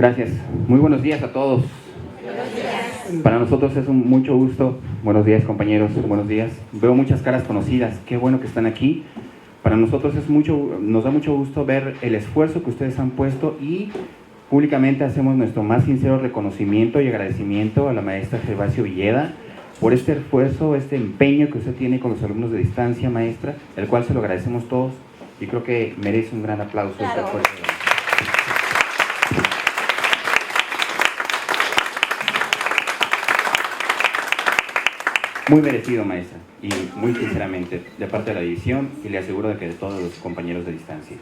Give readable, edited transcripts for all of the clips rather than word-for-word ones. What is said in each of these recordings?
Gracias. Muy buenos días a todos. Buenos días. Para nosotros es mucho gusto. Buenos días, compañeros. Buenos días. Veo muchas caras conocidas. Qué bueno que están aquí. Para nosotros nos da mucho gusto ver el esfuerzo que ustedes han puesto y públicamente hacemos nuestro más sincero reconocimiento y agradecimiento a la maestra Gervasio Villeda por este esfuerzo, este empeño que usted tiene con los alumnos de distancia, maestra, el cual se lo agradecemos todos y creo que merece un gran aplauso. Claro. Este esfuerzo. Muy merecido, maestra, y muy sinceramente, de parte de la división, y le aseguro de que de todos los compañeros de distancia.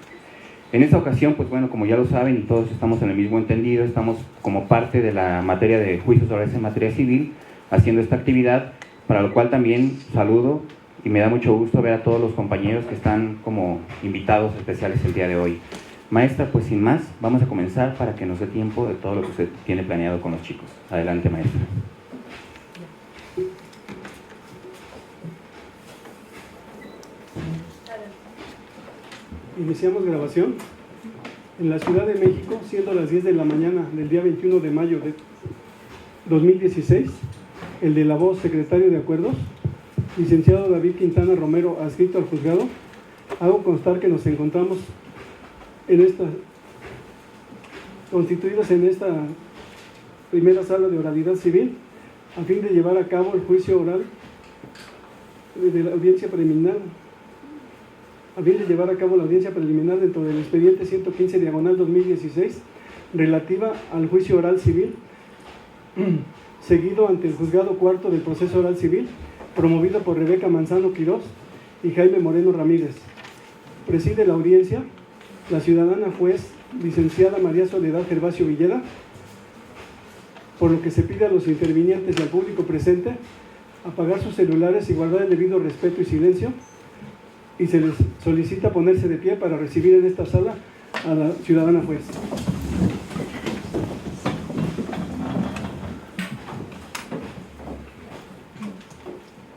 En esta ocasión, pues bueno, como ya lo saben, y todos estamos en el mismo entendido, estamos como parte de la materia de juicios orales en materia civil, haciendo esta actividad, para lo cual también saludo, y me da mucho gusto ver a todos los compañeros que están como invitados especiales el día de hoy. Maestra, pues sin más, vamos a comenzar para que nos dé tiempo de todo lo que usted tiene planeado con los chicos. Adelante, maestra. Iniciamos grabación en la Ciudad de México, siendo las 10 de la mañana del día 21 de mayo de 2016, el de la voz, secretario de Acuerdos, licenciado David Quintana Romero, adscrito al juzgado, hago constar que nos encontramos constituidos en esta primera sala de oralidad civil, a fin de llevar a cabo el juicio oral de la audiencia preliminar, dentro del expediente 115/2016 relativa al juicio oral civil seguido ante el juzgado cuarto del proceso oral civil, promovido por Rebeca Manzano Quirós y Jaime Moreno Ramírez. Preside la audiencia la ciudadana juez licenciada María Soledad Gervasio Villeda, por lo que se pide a los intervinientes y al público presente apagar sus celulares y guardar el debido respeto y silencio, y se les solicita ponerse de pie para recibir en esta sala a la ciudadana juez.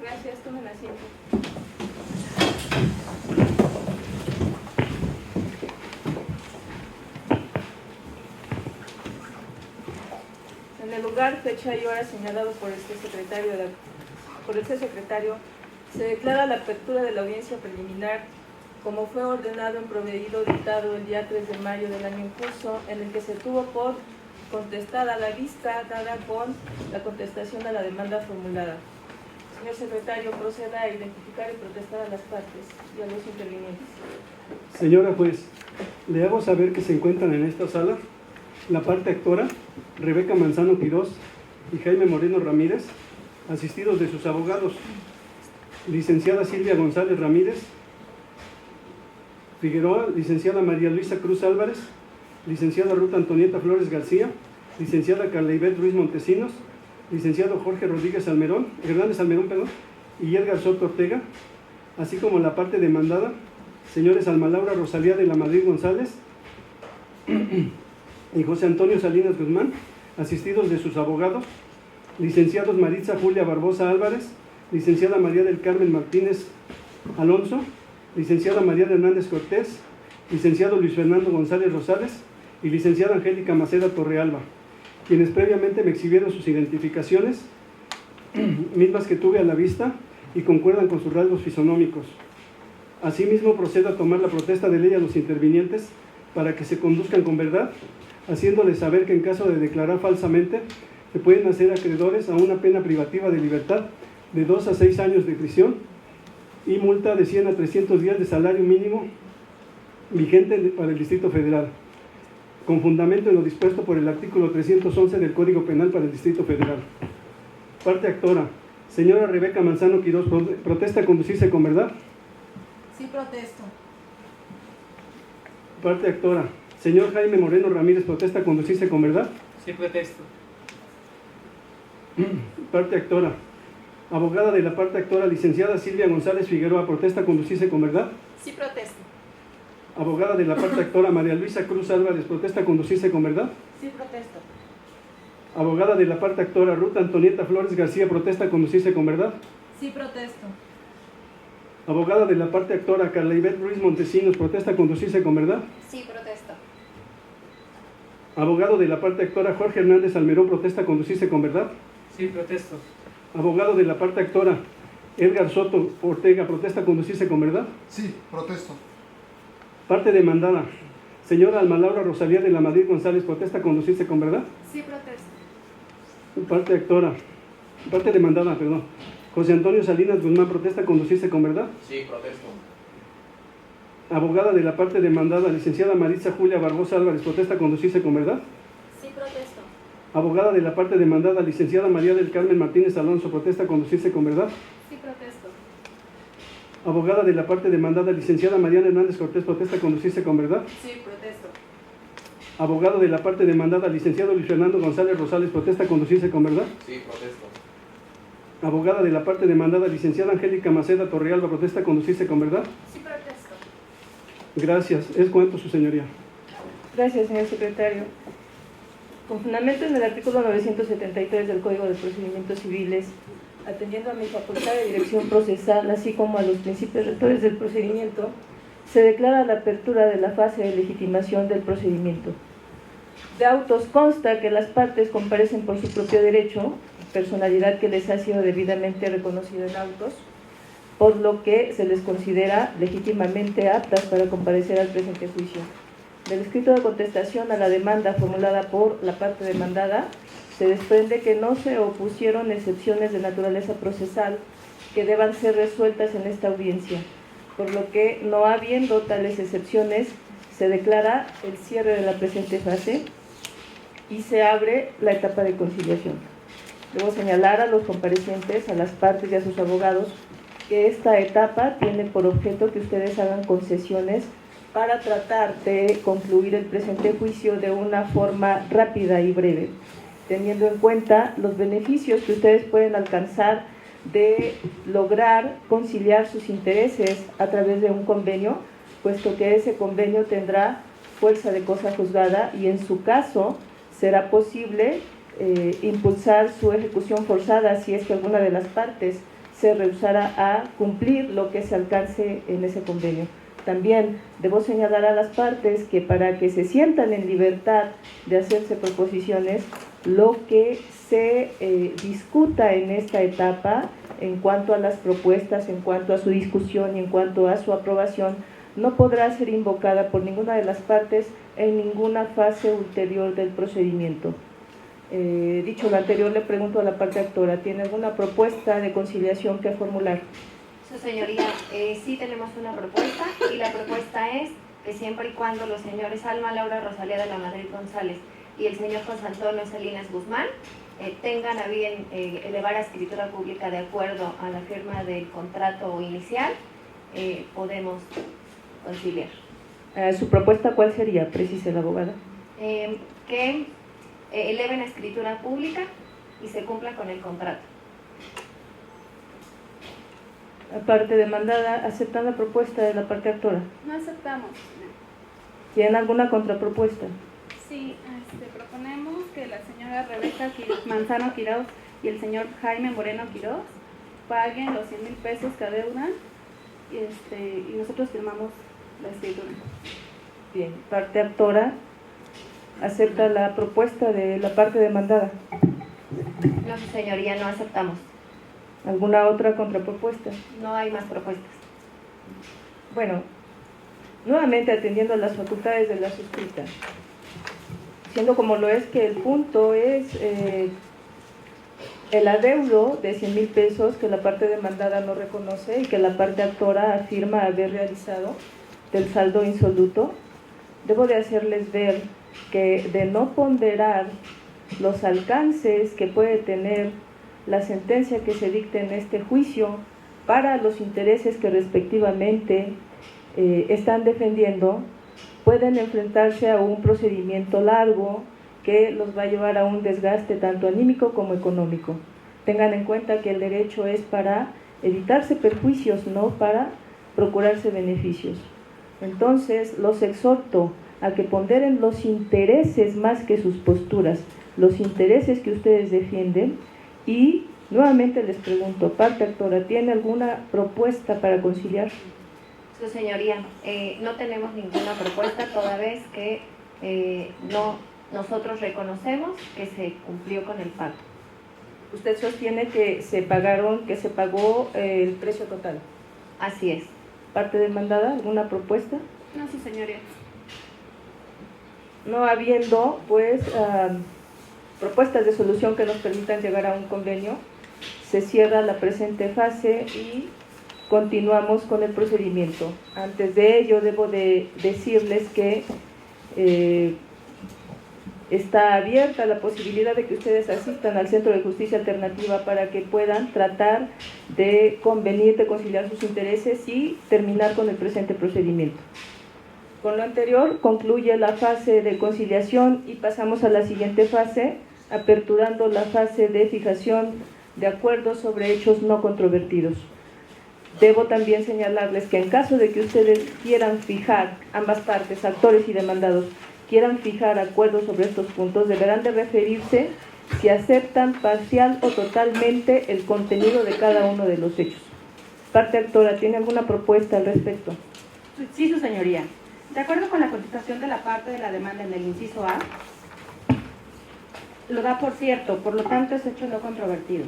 Gracias, tomen asiento. En el lugar, fecha y hora señalado por este secretario, se declara la apertura de la audiencia preliminar como fue ordenado en proveído dictado el día 3 de mayo del año en curso, en el que se tuvo por contestada la vista dada con la contestación a la demanda formulada. Señor secretario, proceda a identificar y protestar a las partes y a los intervinientes. Señora juez, le hago saber que se encuentran en esta sala la parte actora, Rebeca Manzano Quirós y Jaime Moreno Ramírez, asistidos de sus abogados, licenciada Silvia González Ramírez Figueroa, licenciada María Luisa Cruz Álvarez, licenciada Ruth Antonieta Flores García, licenciada Carla Ivette Ruiz Montesinos, licenciado Jorge Rodríguez Hernández Almerón, y Edgar Soto Ortega, así como la parte demandada, señores Alma Laura Rosalía de la Madrid González y José Antonio Salinas Guzmán, asistidos de sus abogados, licenciados Maritza Julia Barbosa Álvarez, licenciada María del Carmen Martínez Alonso, licenciada María Hernández Cortés, licenciado Luis Fernando González Rosales y licenciada Angélica Maceda Torrealba, quienes previamente me exhibieron sus identificaciones, mismas que tuve a la vista y concuerdan con sus rasgos fisonómicos. Asimismo, procedo a tomar la protesta de ley a los intervinientes para que se conduzcan con verdad, haciéndoles saber que en caso de declarar falsamente se pueden hacer acreedores a una pena privativa de libertad de 2 a 6 años de prisión y multa de 100 a 300 días de salario mínimo vigente para el Distrito Federal, con fundamento en lo dispuesto por el artículo 311 del Código Penal para el Distrito Federal. Parte actora, señora Rebeca Manzano Quirós, ¿protesta conducirse con verdad? Sí, protesto. Parte actora, señor Jaime Moreno Ramírez, ¿protesta conducirse con verdad? Sí, protesto. Parte actora, abogada de la parte actora, licenciada Silvia González Figueroa, ¿protesta conducirse con verdad? Sí, protesto. Abogada de la parte actora, María Luisa Cruz Álvarez, ¿protesta conducirse con verdad? Sí, protesto. Abogada de la parte actora, Ruth Antonieta Flores García, ¿protesta conducirse con verdad? Sí, protesto. Abogada de la parte actora, Carla Ivette Ruiz Montesinos, ¿protesta conducirse con verdad? Sí, protesto. Abogado de la parte actora Jorge Hernández Almerón, ¿protesta conducirse con verdad? Sí, protesto. Abogado de la parte actora Edgar Soto Ortega, ¿protesta conducirse con verdad? Sí, protesto. Parte demandada, señora Alma Laura Rosalía de la Madrid González, ¿protesta conducirse con verdad? Sí, protesto. Parte demandada, perdón. José Antonio Salinas Guzmán, ¿protesta conducirse con verdad? Sí, protesto. Abogada de la parte demandada, licenciada Maritza Julia Barbosa Álvarez, ¿protesta conducirse con verdad? Sí, protesto. Abogada de la parte demandada, licenciada María del Carmen Martínez Alonso, ¿protesta conducirse con verdad? Sí, protesto. Abogada de la parte demandada, licenciada Mariana Hernández Cortés, ¿protesta conducirse con verdad? Sí, protesto. Abogado de la parte demandada, licenciado Luis Fernando González Rosales, ¿protesta conducirse con verdad? Sí, protesto. Abogada de la parte demandada, licenciada Angélica Maceda Torrealba, ¿protesta conducirse con verdad? Sí, protesto. Gracias. Es cuanto, su señoría. Gracias, señor secretario. Con fundamento en el artículo 973 del Código de Procedimientos Civiles, atendiendo a mi facultad de dirección procesal, así como a los principios rectores del procedimiento, se declara la apertura de la fase de legitimación del procedimiento. De autos consta que las partes comparecen por su propio derecho, personalidad que les ha sido debidamente reconocida en autos, por lo que se les considera legítimamente aptas para comparecer al presente juicio. Del escrito de contestación a la demanda formulada por la parte demandada, se desprende que no se opusieron excepciones de naturaleza procesal que deban ser resueltas en esta audiencia, por lo que, no habiendo tales excepciones, se declara el cierre de la presente fase y se abre la etapa de conciliación. Debo señalar a los comparecientes, a las partes y a sus abogados que esta etapa tiene por objeto que ustedes hagan concesiones para tratar de concluir el presente juicio de una forma rápida y breve, teniendo en cuenta los beneficios que ustedes pueden alcanzar de lograr conciliar sus intereses a través de un convenio, puesto que ese convenio tendrá fuerza de cosa juzgada y en su caso será posible impulsar su ejecución forzada si es que alguna de las partes se rehusara a cumplir lo que se alcance en ese convenio. También debo señalar a las partes que para que se sientan en libertad de hacerse proposiciones, lo que se discuta en esta etapa en cuanto a las propuestas, en cuanto a su discusión y en cuanto a su aprobación, no podrá ser invocada por ninguna de las partes en ninguna fase ulterior del procedimiento. Dicho lo anterior, le pregunto a la parte actora, ¿tiene alguna propuesta de conciliación que formular? Su señoría, sí tenemos una propuesta y la propuesta es que siempre y cuando los señores Alma Laura Rosalía de la Madrid González y el señor José Antonio Salinas Guzmán tengan a bien elevar a escritura pública de acuerdo a la firma del contrato inicial, podemos conciliar. ¿Su propuesta cuál sería? Precise la abogada. Que eleven a escritura pública y se cumpla con el contrato. La parte demandada, ¿aceptan la propuesta de la parte actora? No aceptamos. ¿Tienen alguna contrapropuesta? Sí, proponemos que la señora Rebeca Manzano Quiroz y el señor Jaime Moreno Quiroz paguen los 100,000 pesos que adeudan y nosotros firmamos la escritura. Bien, parte actora, ¿acepta la propuesta de la parte demandada? No, su señoría, no aceptamos. ¿Alguna otra contrapropuesta? No hay más propuestas. Bueno, nuevamente atendiendo a las facultades de la suscrita, siendo como lo es que el punto es el adeudo de 100,000 pesos que la parte demandada no reconoce y que la parte actora afirma haber realizado del saldo insoluto, debo de hacerles ver que de no ponderar los alcances que puede tener la sentencia que se dicte en este juicio para los intereses que respectivamente están defendiendo, pueden enfrentarse a un procedimiento largo que los va a llevar a un desgaste tanto anímico como económico. Tengan en cuenta que el derecho es para evitarse perjuicios, no para procurarse beneficios. Entonces, los exhorto a que ponderen los intereses más que sus posturas, los intereses que ustedes defienden. Y nuevamente les pregunto, parte actora, ¿tiene alguna propuesta para conciliar? Su señoría, no tenemos ninguna propuesta toda vez que no nosotros reconocemos que se cumplió con el pago. Usted sostiene que se pagó el precio total. Así es. ¿Parte demandada? ¿Alguna propuesta? No, sí, señoría. No habiendo, pues, propuestas de solución que nos permitan llegar a un convenio, se cierra la presente fase y continuamos con el procedimiento. Antes de ello, debo de decirles que está abierta la posibilidad de que ustedes asistan al Centro de Justicia Alternativa para que puedan tratar de convenir, de conciliar sus intereses y terminar con el presente procedimiento. Con lo anterior concluye la fase de conciliación y pasamos a la siguiente fase, aperturando la fase de fijación de acuerdos sobre hechos no controvertidos. Debo también señalarles que en caso de que ustedes quieran fijar, ambas partes, actores y demandados, quieran fijar acuerdos sobre estos puntos, deberán de referirse si aceptan parcial o totalmente el contenido de cada uno de los hechos. Parte actora, ¿tiene alguna propuesta al respecto? Sí, su señoría. De acuerdo con la contestación de la parte de la demanda en el inciso A, lo da por cierto, por lo tanto es hecho no controvertido.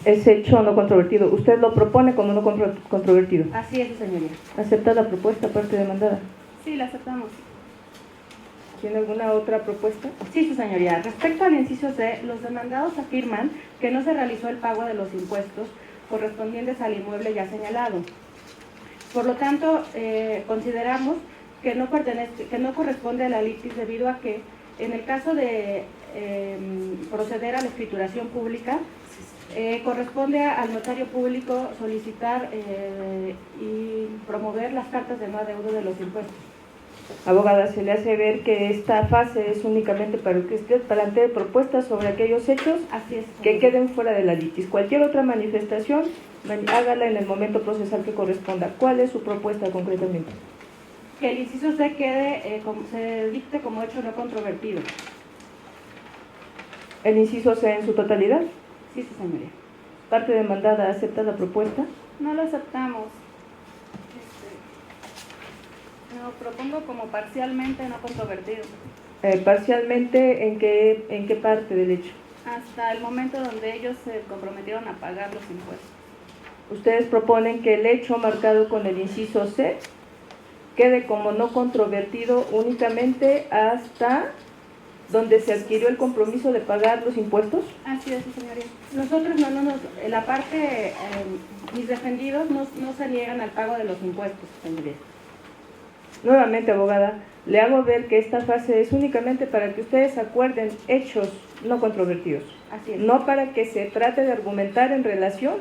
Es hecho no controvertido. Usted lo propone como no controvertido. Así es, su señoría. ¿Acepta la propuesta, parte demandada? Sí, la aceptamos. ¿Tiene alguna otra propuesta? Sí, su señoría. Respecto al inciso C, los demandados afirman que no se realizó el pago de los impuestos correspondientes al inmueble ya señalado. Por lo tanto, consideramos que no corresponde a la litis debido a que en el caso de proceder a la escrituración pública, corresponde al notario público solicitar y promover las cartas de no adeudo de los impuestos. Abogada, se le hace ver que esta fase es únicamente para que usted plantee propuestas sobre aquellos hechos Así es. que queden fuera de la litis. Cualquier otra manifestación, hágala en el momento procesal que corresponda. ¿Cuál es su propuesta concretamente? Que el inciso C quede, se dicte como hecho no controvertido. ¿El inciso C en su totalidad? Sí, su señoría. ¿Parte demandada acepta la propuesta? No lo aceptamos. No, propongo como parcialmente no controvertido. Parcialmente, ¿en qué parte del hecho? Hasta el momento donde ellos se comprometieron a pagar los impuestos. Ustedes proponen que el hecho marcado con el inciso C quede como no controvertido únicamente hasta donde se adquirió el compromiso de pagar los impuestos. Así es, sí, señoría. Nosotros la parte, mis defendidos no se niegan al pago de los impuestos, señoría. Nuevamente, abogada, le hago ver que esta fase es únicamente para que ustedes acuerden hechos no controvertidos, Así es. no para que se trate de argumentar en relación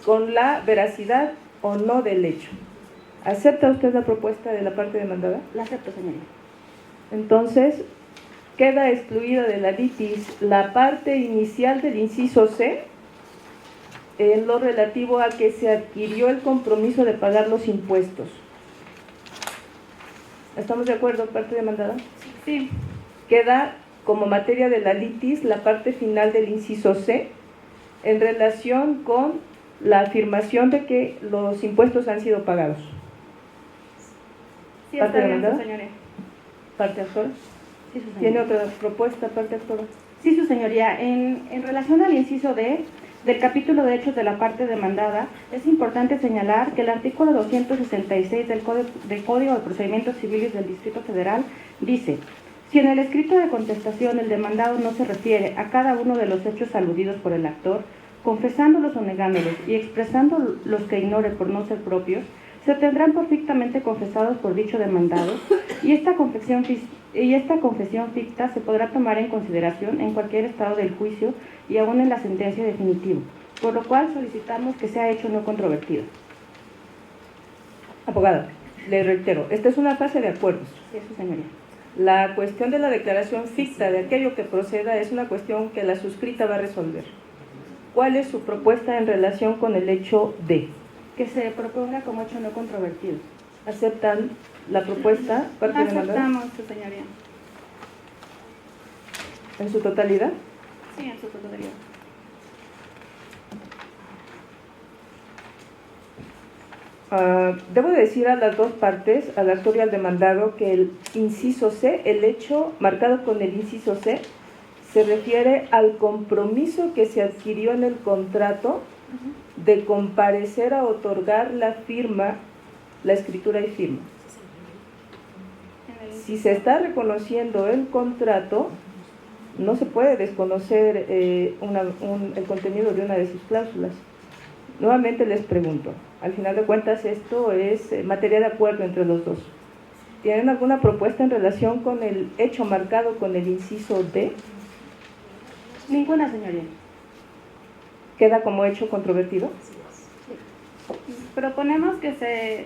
con la veracidad o no del hecho. ¿Acepta usted la propuesta de la parte demandada? La acepto, señoría. Entonces, queda excluida de la litis la parte inicial del inciso C en lo relativo a que se adquirió el compromiso de pagar los impuestos. ¿Estamos de acuerdo, parte demandada? Sí. Queda como materia de la litis la parte final del inciso C en relación con la afirmación de que los impuestos han sido pagados. Sí, ¿Parte está bien, demandada? señoría. ¿Parte actora? Sí, su señoría. ¿Tiene otra propuesta, parte actora? Sí, su señoría. En relación al inciso D del capítulo de hechos de la parte demandada, es importante señalar que el artículo 266 del Código de Procedimientos Civiles del Distrito Federal dice: si en el escrito de contestación el demandado no se refiere a cada uno de los hechos aludidos por el actor, confesándolos o negándolos y expresando los que ignore por no ser propios, se tendrán perfectamente confesados por dicho demandado y esta confesión ficta se podrá tomar en consideración en cualquier estado del juicio y aún en la sentencia definitiva, por lo cual solicitamos que sea hecho no controvertido. Abogada, le reitero, esta es una fase de acuerdos. Sí, su señoría. La cuestión de la declaración ficta de aquello que proceda es una cuestión que la suscrita va a resolver. ¿Cuál es su propuesta en relación con el hecho D? Que se proponga como hecho no controvertido. ¿Aceptan la propuesta? Parte demandada? Aceptamos, su señoría. ¿En su totalidad? Sí, en su totalidad. Debo decir a las dos partes, al actor y al demandado, que el inciso C, el hecho marcado con el inciso C, se refiere al compromiso que se adquirió en el contrato de comparecer a otorgar la firma, la escritura y firma. Si se está reconociendo el contrato, no se puede desconocer el contenido de una de sus cláusulas. Nuevamente les pregunto, al final de cuentas esto es materia de acuerdo entre los dos. ¿Tienen alguna propuesta en relación con el hecho marcado con el inciso D? Ninguna, señoría. ¿Queda como hecho controvertido? Proponemos que se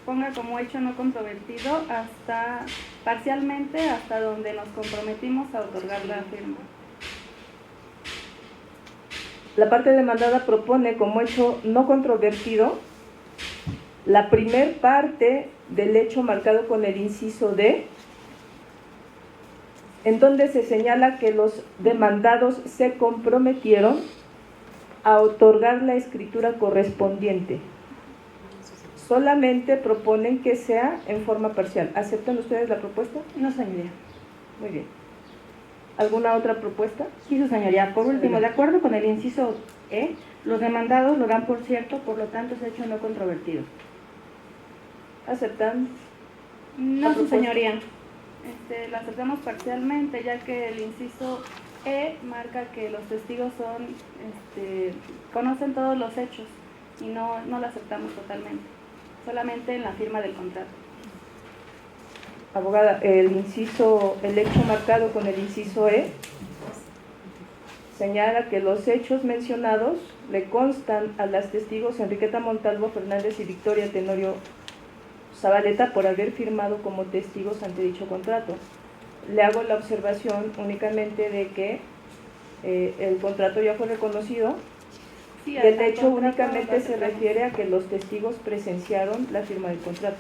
ponga como hecho no controvertido hasta parcialmente hasta donde nos comprometimos a otorgar la firma. La parte demandada propone como hecho no controvertido la primer parte del hecho marcado con el inciso D, en donde se señala que los demandados se comprometieron a otorgar la escritura correspondiente. Solamente proponen que sea en forma parcial. ¿Aceptan ustedes la propuesta? No, señoría. Muy bien. ¿Alguna otra propuesta? Sí, su señoría. Por último, de acuerdo con el inciso E, los demandados lo dan por cierto, por lo tanto es hecho no controvertido. ¿Aceptan? No, ¿La su propuesta? señoría. La aceptamos parcialmente, ya que el inciso E marca que los testigos conocen todos los hechos y no lo aceptamos totalmente, solamente en la firma del contrato. Abogada, el hecho marcado con el inciso E señala que los hechos mencionados le constan a las testigos Enriqueta Montalvo Fernández y Victoria Tenorio Zabaleta por haber firmado como testigos ante dicho contrato. Le hago la observación únicamente de que el contrato ya fue reconocido Sí, y el hasta hecho contrato únicamente lo se aceptamos. refiere a que los testigos presenciaron la firma del contrato.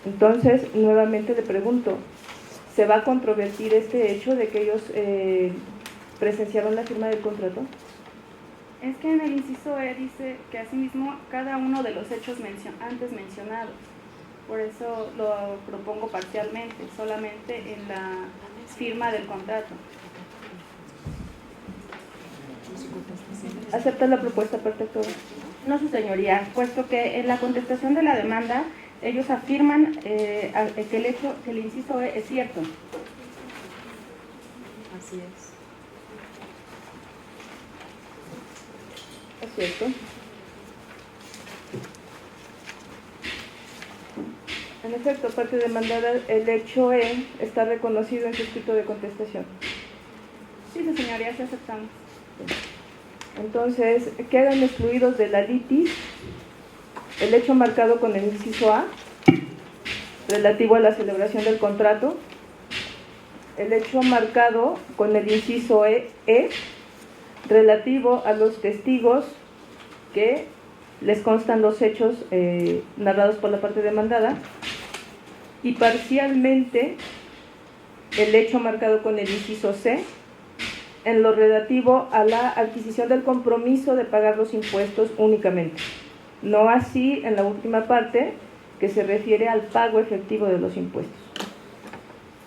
Entonces, nuevamente le pregunto, ¿se va a controvertir este hecho de que ellos presenciaron la firma del contrato? Es que en el inciso E dice que asimismo cada uno de los hechos antes mencionados. Por eso lo propongo parcialmente, solamente en la firma del contrato. ¿Acepta la propuesta, parte actora? No, su señoría, puesto que en la contestación de la demanda ellos afirman que el inciso E es cierto. Así es. ¿Es cierto? En efecto, parte demandada, el hecho E está reconocido en su escrito de contestación. Sí, su señoría, sí aceptamos. Entonces, quedan excluidos de la litis el hecho marcado con el inciso A, relativo a la celebración del contrato, el hecho marcado con el inciso E, relativo a los testigos que les constan los hechos narrados por la parte demandada, y parcialmente el hecho marcado con el inciso C, en lo relativo a la adquisición del compromiso de pagar los impuestos únicamente. No así en la última parte, que se refiere al pago efectivo de los impuestos.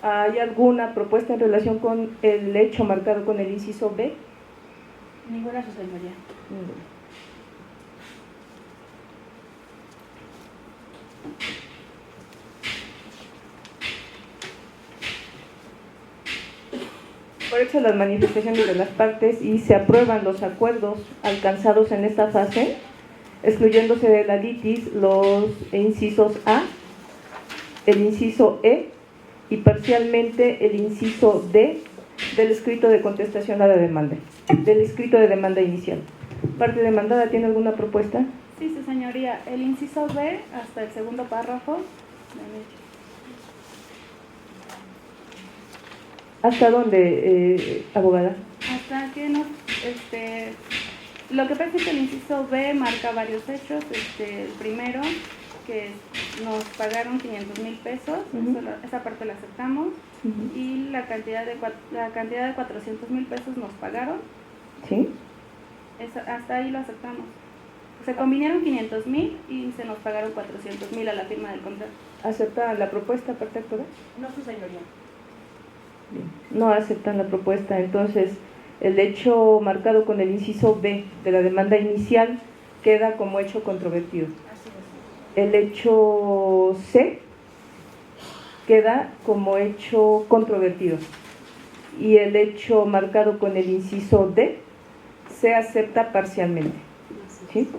¿Hay alguna propuesta en relación con el hecho marcado con el inciso B? Ninguna, su señoría. Ninguna. Por eso las manifestaciones de las partes y se aprueban los acuerdos alcanzados en esta fase, excluyéndose de la litis los incisos A, el inciso E y parcialmente el inciso D del escrito de contestación a la demanda, del escrito de demanda inicial. ¿Parte demandada tiene alguna propuesta? Sí, su señoría, el inciso B hasta el segundo párrafo. ¿Hasta dónde, abogada? Hasta que lo que pasa es que el inciso B marca varios hechos. El primero, que nos pagaron 500,000 pesos, esa parte la aceptamos, y la cantidad de 400,000 pesos nos pagaron. ¿Sí? Hasta ahí lo aceptamos. Se convinieron 500,000 y se nos pagaron 400,000 a la firma del contrato. ¿Acepta la propuesta, parte actora? No, su señoría. Bien. No aceptan la propuesta, entonces el hecho marcado con el inciso B de la demanda inicial queda como hecho controvertido. Así es. El hecho C queda como hecho controvertido y el hecho marcado con el inciso D se acepta parcialmente. ¿Sí?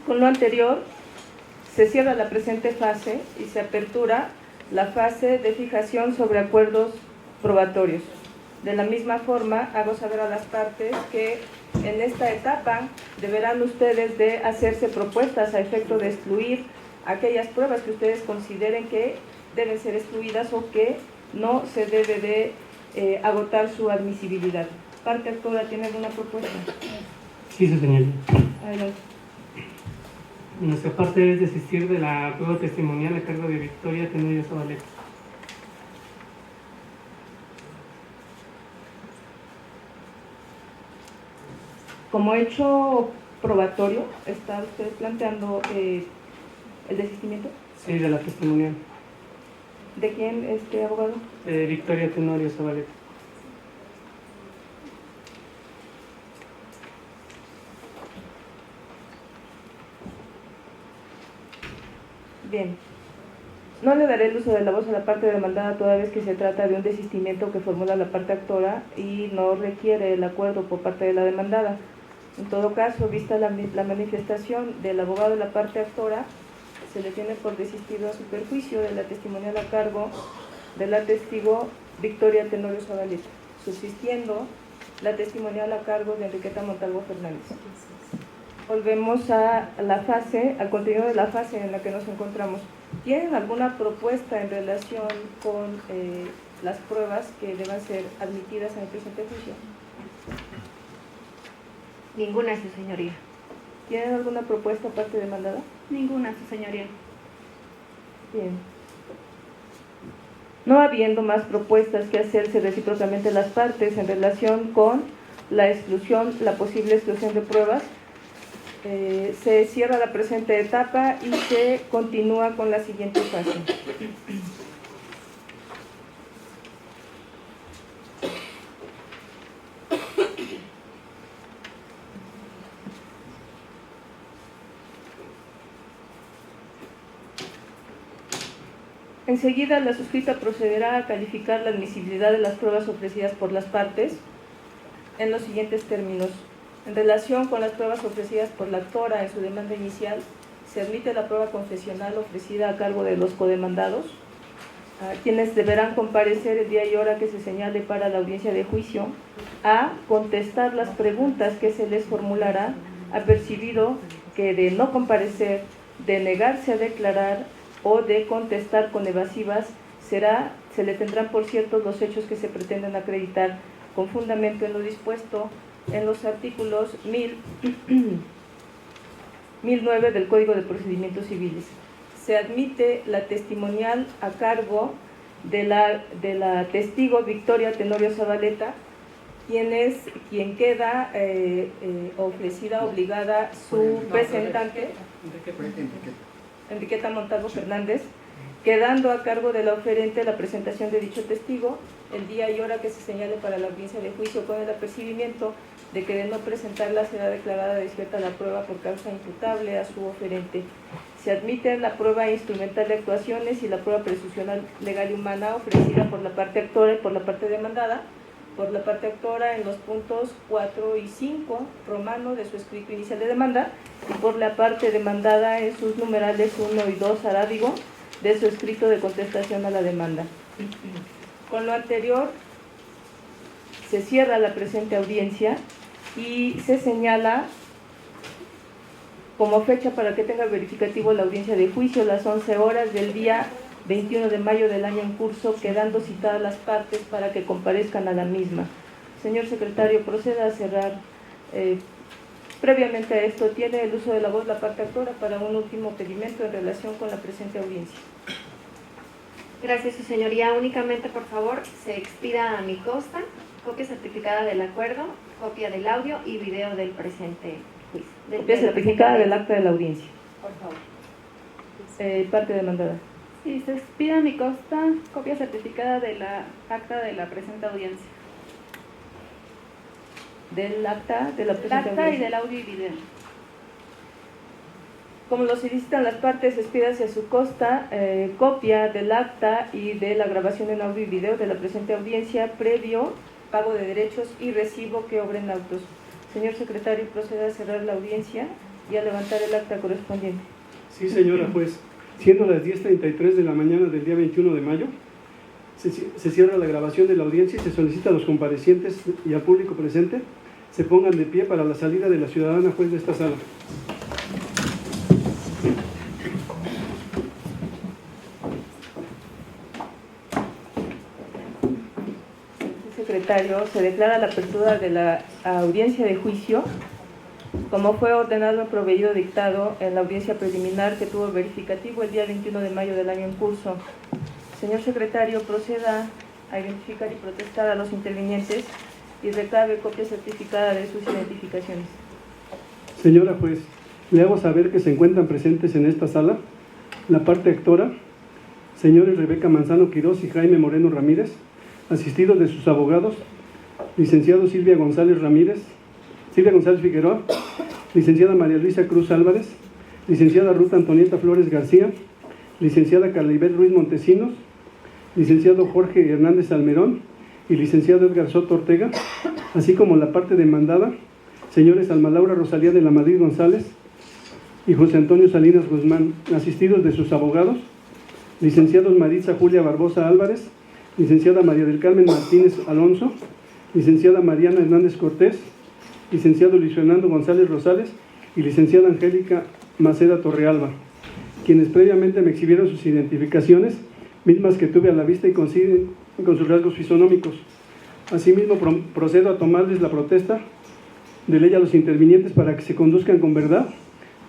Con lo anterior, se cierra la presente fase y se apertura la fase de fijación sobre acuerdos probatorios. De la misma forma, hago saber a las partes que en esta etapa deberán ustedes de hacerse propuestas a efecto de excluir aquellas pruebas que ustedes consideren que deben ser excluidas o que no se debe de agotar su admisibilidad. ¿Parte actora tiene alguna propuesta? Sí, su señoría. Adelante. Nuestra parte es desistir de la prueba testimonial a cargo de Victoria Tenorio Zabaleta. Como hecho probatorio, ¿está usted planteando el desistimiento? Sí, de la testimonial. ¿De quién, abogado? Victoria Tenorio Zabaleta. Bien. No le daré el uso de la voz a la parte demandada toda vez que se trata de un desistimiento que formula la parte actora y no requiere el acuerdo por parte de la demandada. En todo caso, vista la manifestación del abogado de la parte actora, se le tiene por desistido a su perjuicio de la testimonial a cargo de la testigo Victoria Tenorio Zabaleta, subsistiendo la testimonial a cargo de Enriqueta Montalvo Fernández. Volvemos al contenido de la fase en la que nos encontramos. ¿Tienen alguna propuesta en relación con las pruebas que deban ser admitidas en el presente juicio? Ninguna, su señoría. ¿Tienen alguna propuesta aparte demandada? Ninguna, su señoría. Bien. No habiendo más propuestas que hacerse recíprocamente las partes en relación con la posible exclusión de pruebas, se cierra la presente etapa y se continúa con la siguiente fase. Enseguida, la suscrita procederá a calificar la admisibilidad de las pruebas ofrecidas por las partes en los siguientes términos. En relación con las pruebas ofrecidas por la actora en su demanda inicial, se admite la prueba confesional ofrecida a cargo de los codemandados, quienes deberán comparecer el día y hora que se señale para la audiencia de juicio, a contestar las preguntas que se les formulará, apercibido que de no comparecer, de negarse a declarar o de contestar con evasivas, se le tendrán por ciertos los hechos que se pretenden acreditar con fundamento en lo dispuesto en los artículos 1009 del Código de Procedimientos Civiles. Se admite la testimonial a cargo de la testigo Victoria Tenorio Zabaleta, quien queda ofrecida, obligada su representante, Enriqueta Montalvo Fernández, quedando a cargo de la oferente la presentación de dicho testigo el día y hora que se señale para la audiencia de juicio, con el apercibimiento de que de no presentarla será declarada desierta la prueba por causa imputable a su oferente. Se admite la prueba instrumental de actuaciones y la prueba presuncional legal y humana ofrecida por la parte actora y por la parte demandada. Por la parte actora en los puntos 4 y 5 romano de su escrito inicial de demanda, y por la parte demandada en sus numerales 1 y 2 arábigo de su escrito de contestación a la demanda. Con lo anterior, se cierra la presente audiencia y se señala como fecha para que tenga verificativo la audiencia de juicio las 11 horas del día 21 de mayo del año en curso, quedando citadas las partes para que comparezcan a la misma. Señor secretario, proceda a cerrar. Previamente a esto, tiene el uso de la voz la parte actora para un último pedimento en relación con la presente audiencia. Gracias, su señoría. Únicamente, por favor, se expida a mi costa copia certificada del acuerdo, copia del audio y video del presente juicio. Copia certificada del acta de la audiencia. Por favor. Parte demandada. Sí, se expide a mi costa copia certificada de la acta de la presente audiencia. Del acta de la El presente acta y audiencia. del audio y video. Como lo solicitan las partes, expídase a su costa copia del acta y de la grabación en audio y video de la presente audiencia previo pago de derechos y recibo que obren autos. Señor secretario, proceda a cerrar la audiencia y a levantar el acta correspondiente. Sí, señora juez. Siendo las 10:33 de la mañana del día 21 de mayo, se cierra la grabación de la audiencia y se solicita a los comparecientes y al público presente se pongan de pie para la salida de la ciudadana juez de esta sala. Secretario, se declara la apertura de la audiencia de juicio como fue ordenado en proveído dictado en la audiencia preliminar que tuvo verificativo el día 21 de mayo del año en curso. Señor secretario, proceda a identificar y protestar a los intervinientes y recabe copia certificada de sus identificaciones. Señora juez, le hago saber que se encuentran presentes en esta sala la parte actora, señores Rebeca Manzano Quirós y Jaime Moreno Ramírez, asistidos de sus abogados, licenciado Silvia González Figueroa, licenciada María Luisa Cruz Álvarez, licenciada Ruth Antonieta Flores García, licenciada Carlibet Ruiz Montesinos, licenciado Jorge Hernández Almerón y licenciado Edgar Soto Ortega, así como la parte demandada, señores Alma Laura Rosalía de la Madrid González y José Antonio Salinas Guzmán, asistidos de sus abogados, licenciados Maritza Julia Barbosa Álvarez, licenciada María del Carmen Martínez Alonso, licenciada Mariana Hernández Cortés, licenciado Luis Fernando González Rosales y licenciada Angélica Maceda Torrealba, quienes previamente me exhibieron sus identificaciones, mismas que tuve a la vista y coinciden con sus rasgos fisonómicos. Asimismo, procedo a tomarles la protesta de ley a los intervinientes para que se conduzcan con verdad,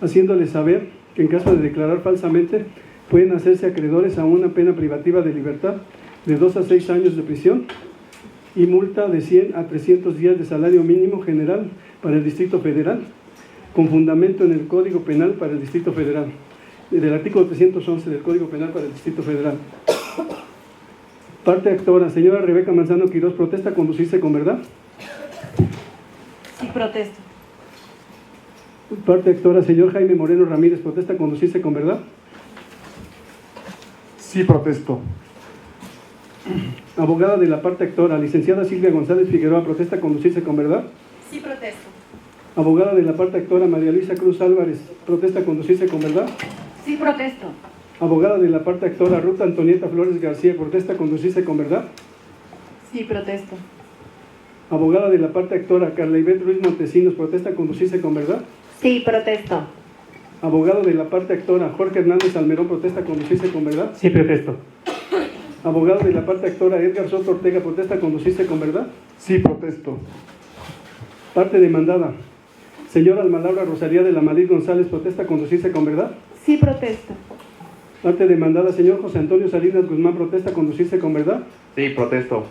haciéndoles saber que en caso de declarar falsamente pueden hacerse acreedores a una pena privativa de libertad de 2 a 6 años de prisión y multa de 100 a 300 días de salario mínimo general para el Distrito Federal, con fundamento en el Código Penal para el Distrito Federal, del artículo 311 del Código Penal para el Distrito Federal. Parte actora, señora Rebeca Manzano Quirós, ¿protesta conducirse con verdad? Sí, protesto. Parte actora, señor Jaime Moreno Ramírez, ¿protesta conducirse con verdad? Sí, protesto. Abogada de la parte actora, licenciada Silvia González Figueroa, ¿protesta conducirse con verdad? Sí, protesto. Abogada de la parte actora, María Luisa Cruz Álvarez, ¿protesta conducirse con verdad? Sí, protesto. Abogada de la parte actora, Ruth Antonieta Flores García, ¿protesta conducirse con verdad? Sí, protesto. Abogada de la parte actora, Carlibet Ruiz Montesinos, ¿protesta conducirse con verdad? Sí, protesto. Abogado de la parte actora, Jorge Hernández Almerón, ¿protesta conducirse con verdad? Sí, protesto. Abogado de la parte actora, Edgar Soto Ortega, ¿protesta conducirse con verdad? Sí, protesto. Parte demandada, señora Alma Laura Rosalía de la Madrid González, ¿protesta conducirse con verdad? Sí, protesto. Parte demandada, señor José Antonio Salinas Guzmán, ¿protesta conducirse con verdad? Sí, protesto.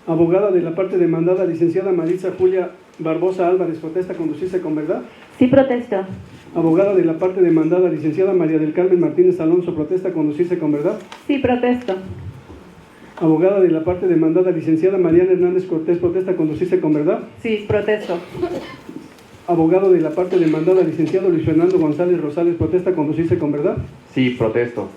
Abogada de la parte demandada, licenciada Maritza Julia Barbosa Álvarez, ¿protesta conducirse con verdad? Sí, protesto. Abogada de la parte demandada, licenciada María del Carmen Martínez Alonso, ¿protesta conducirse con verdad? Sí, protesto. Abogada de la parte demandada, licenciada Mariana Hernández Cortés, ¿protesta conducirse con verdad? Sí, protesto. Abogado de la parte demandada, licenciado Luis Fernando González Rosales, ¿protesta conducirse con verdad? Sí, protesto.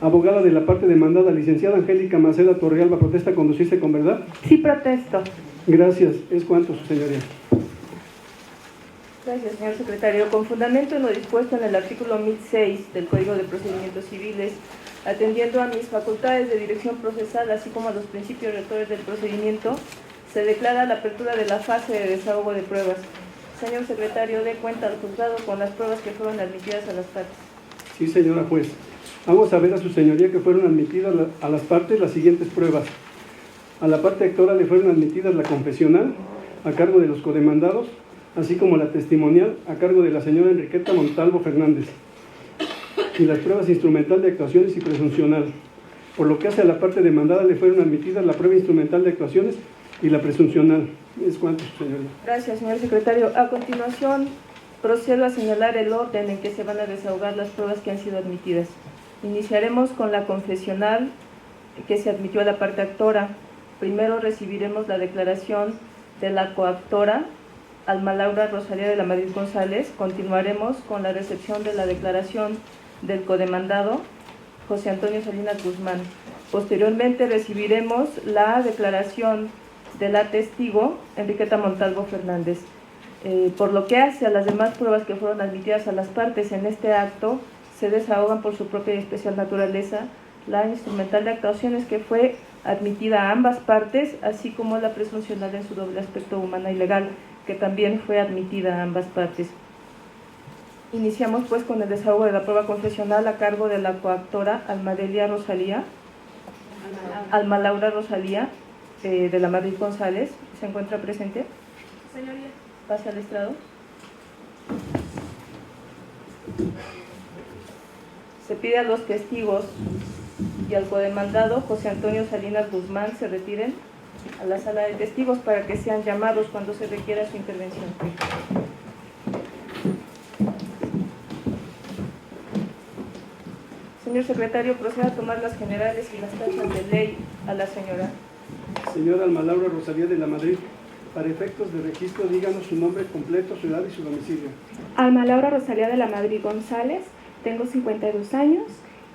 Abogada de la parte demandada, licenciada Angélica Maceda Torrealba, ¿protesta conducirse con verdad? Sí, protesto. Gracias. Es cuanto, su señoría. Gracias, señor secretario. Con fundamento en lo dispuesto en el artículo 1006 del Código de Procedimientos Civiles, atendiendo a mis facultades de dirección procesal, así como a los principios rectores del procedimiento, se declara la apertura de la fase de desahogo de pruebas. Señor secretario, dé cuenta al juzgado con las pruebas que fueron admitidas a las partes. Sí, señora juez. Hago saber a su señoría que fueron admitidas a las partes las siguientes pruebas. A la parte actora le fueron admitidas la confesional, a cargo de los codemandados, así como la testimonial, a cargo de la señora Enriqueta Montalvo Fernández, y las pruebas instrumental de actuaciones y presuncional. Por lo que hace a la parte demandada, le fueron admitidas la prueba instrumental de actuaciones y la presuncional. Es cuanto, señoría. Gracias, señor secretario. A continuación, procedo a señalar el orden en que se van a desahogar las pruebas que han sido admitidas. Iniciaremos con la confesional que se admitió a la parte actora. Primero recibiremos la declaración de la coactora Alma Laura Rosalía de la Madrid González. Continuaremos con la recepción de la declaración del codemandado José Antonio Salinas Guzmán. Posteriormente recibiremos la declaración de la testigo Enriqueta Montalvo Fernández. Por lo que hace a las demás pruebas que fueron admitidas a las partes en este acto, se desahogan por su propia y especial naturaleza la instrumental de actuaciones que fue admitida a ambas partes, así como la presuncional en su doble aspecto humana y legal, que también fue admitida a ambas partes. Iniciamos pues con el desahogo de la prueba confesional a cargo de la coactora Alma Laura Rosalía de la Madrid González. ¿Se encuentra presente? Señoría. Pase al estrado. Se pide a los testigos y al codemandado José Antonio Salinas Guzmán se retiren a la sala de testigos para que sean llamados cuando se requiera su intervención. Señor secretario, proceda a tomar las generales y las tachas de ley a la señora. Señora Alma Laura Rosalía de la Madrid, para efectos de registro, díganos su nombre completo, su edad y su domicilio. Alma Laura Rosalía de la Madrid González, tengo 52 años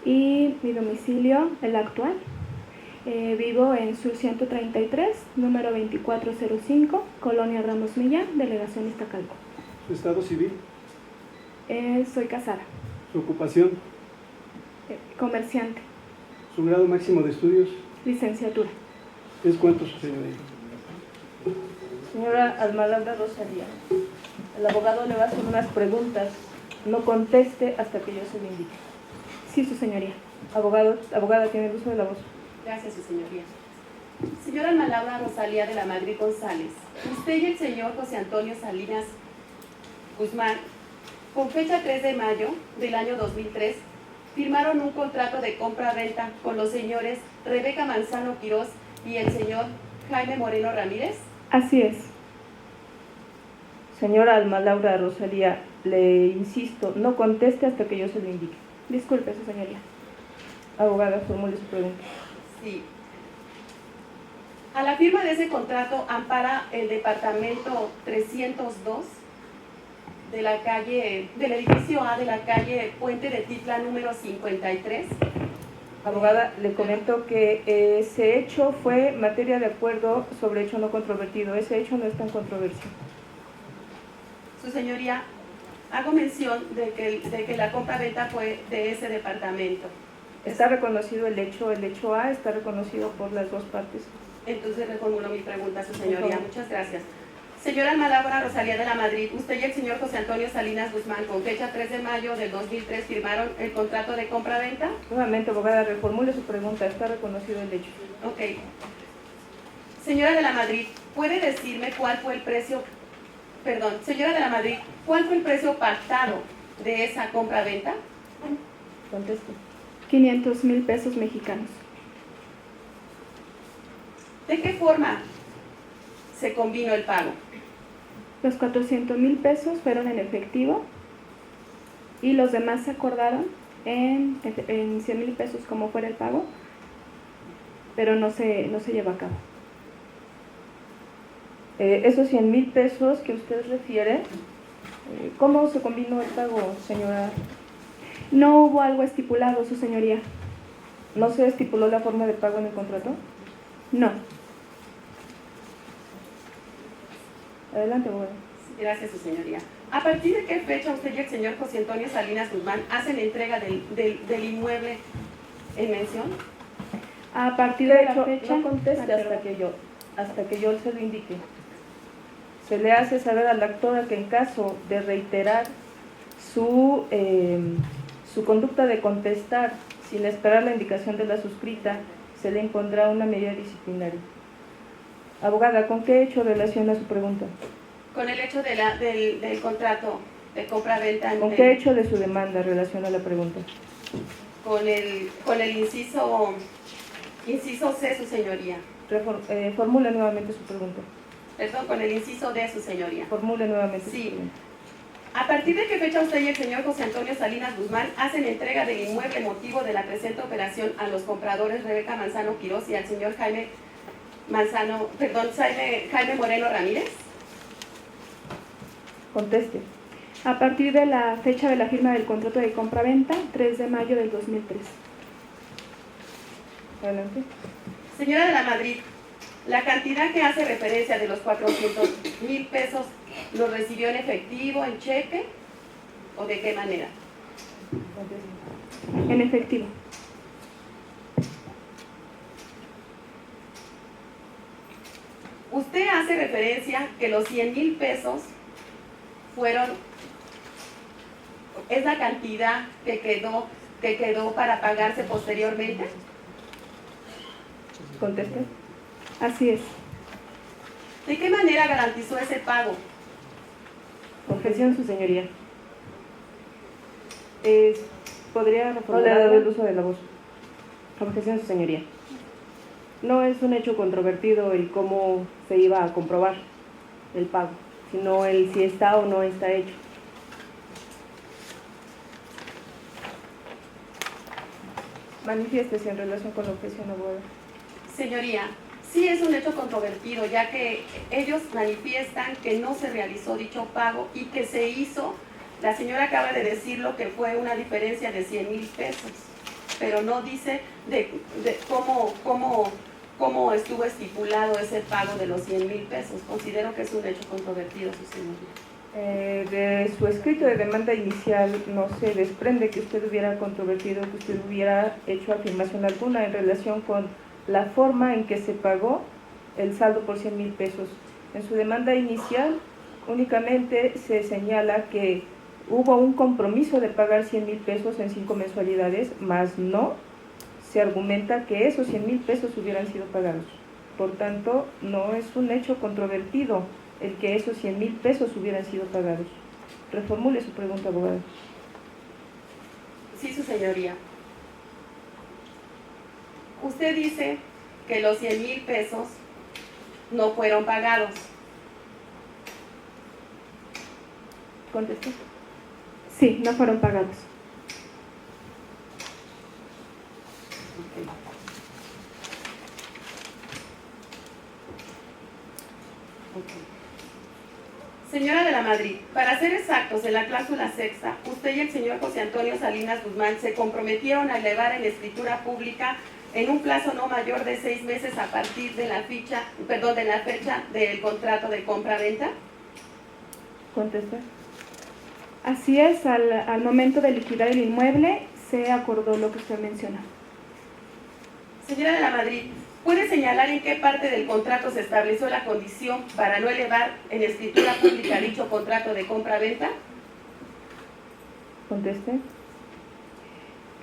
y mi domicilio, el actual. Vivo en Sur 133, número 2405, Colonia Ramos Millán, Delegación Iztacalco. Su estado civil, Soy casada, su ocupación, comerciante, su grado máximo de estudios, licenciatura. es cuánto, su señoría. Señora Alma Laura Rosalía, el abogado le va a hacer unas preguntas. No conteste hasta que yo se lo indique. Sí, su señoría. Abogada, tiene el uso de la voz. Gracias, su señoría. Señora Alma Laura Rosalía de la Madrid González, usted y el señor José Antonio Salinas Guzmán, con fecha 3 de mayo del año 2003, firmaron un contrato de compra-venta con los señores Rebeca Manzano Quirós y el señor Jaime Moreno Ramírez. Así es. Señora Alma Laura Rosalía, le insisto, no conteste hasta que yo se lo indique. Disculpe, su señoría. Abogada, formule su pregunta. Sí. A la firma de ese contrato ampara el departamento 302 de la calle, del edificio A de la calle Puente de Titla número 53. Abogada, le comento que ese hecho fue materia de acuerdo sobre hecho no controvertido. Ese hecho no está en controversia. Su señoría, hago mención de que la compra-venta fue de ese departamento. Está reconocido el hecho A está reconocido por las dos partes. Entonces reformulo mi pregunta, su señoría. Muchas gracias. Señora Alma Laura Rosalía de la Madrid, usted y el señor José Antonio Salinas Guzmán, con fecha 3 de mayo del 2003, firmaron el contrato de compra-venta. Nuevamente, abogada, reformule su pregunta. Está reconocido el hecho. Ok. Señora de la Madrid, ¿puede decirme cuál fue el precio, señora de la Madrid, cuál fue el precio pactado de esa compra-venta? Conteste. 500,000 pesos mexicanos. ¿De qué forma se combinó el pago? Los 400,000 pesos fueron en efectivo y los demás se acordaron en 100,000 pesos como fuera el pago, pero no se llevó a cabo. Esos 100,000 pesos que usted refiere, ¿cómo se combinó el pago, señora? No hubo algo estipulado, su señoría. ¿No se estipuló la forma de pago en el contrato? No. Adelante, abogada. Gracias, su señoría. ¿A partir de qué fecha usted y el señor José Antonio Salinas Guzmán hacen entrega del inmueble en mención? A partir de la fecha... No conteste hasta que yo se lo indique. Se le hace saber a la actora que en caso de reiterar su conducta de contestar sin esperar la indicación de la suscrita, se le impondrá una medida disciplinaria. Abogada, ¿con qué hecho relaciona su pregunta? Con el hecho del contrato de compra-venta. ¿Con qué hecho de su demanda relaciona la pregunta? Con el inciso Inciso C, su señoría. Formule nuevamente su pregunta. Perdón, con el inciso D, su señoría. Formule nuevamente Sí. su pregunta. ¿A partir de qué fecha usted y el señor José Antonio Salinas Guzmán hacen entrega del inmueble motivo de la presente operación a los compradores Rebeca Manzano Quirós y al señor Jaime Moreno Ramírez? Conteste. A partir de la fecha de la firma del contrato de compraventa, 3 de mayo del 2003. Adelante. Señora de la Madrid, la cantidad que hace referencia de los 400,000 pesos, ¿lo recibió en efectivo, en cheque o de qué manera? Conteste. En efectivo. Usted hace referencia que los 100,000 pesos es la cantidad que quedó para pagarse posteriormente. Conteste. Así es. ¿De qué manera garantizó ese pago? Objeción, su señoría. ¿Podría No le ha reformular? dado el uso de la voz. Objeción, su señoría. No es un hecho controvertido el cómo se iba a comprobar el pago, sino el si está o no está hecho. Manifiéstese en relación con la objeción, abogada. Señoría, sí es un hecho controvertido, ya que ellos manifiestan que no se realizó dicho pago y que se hizo, la señora acaba de decirlo, que fue una diferencia de 100,000 pesos, pero no dice de cómo estuvo estipulado ese pago de los 100,000 pesos. Considero que es un hecho controvertido, su señoría. De su escrito de demanda inicial no se desprende que usted hubiera controvertido, que usted hubiera hecho afirmación alguna en relación con la forma en que se pagó el saldo por 100,000 pesos. En su demanda inicial únicamente se señala que hubo un compromiso de pagar 100,000 pesos en 5 mensualidades, más no se argumenta que esos 100,000 pesos hubieran sido pagados. Por tanto, no es un hecho controvertido el que esos 100,000 pesos hubieran sido pagados. Reformule su pregunta, abogada. Sí, su señoría. Usted dice que los 100,000 pesos no fueron pagados. Conteste. Sí, no fueron pagados. Señora de la Madrid, para ser exactos, en la cláusula sexta, usted y el señor José Antonio Salinas Guzmán se comprometieron a elevar en escritura pública en un plazo no mayor de 6 meses a partir de la fecha del contrato de compra-venta. Conteste. Así es, al momento de liquidar el inmueble se acordó lo que usted menciona. Señora de la Madrid, ¿puede señalar en qué parte del contrato se estableció la condición para no elevar en escritura pública dicho contrato de compra-venta? Conteste.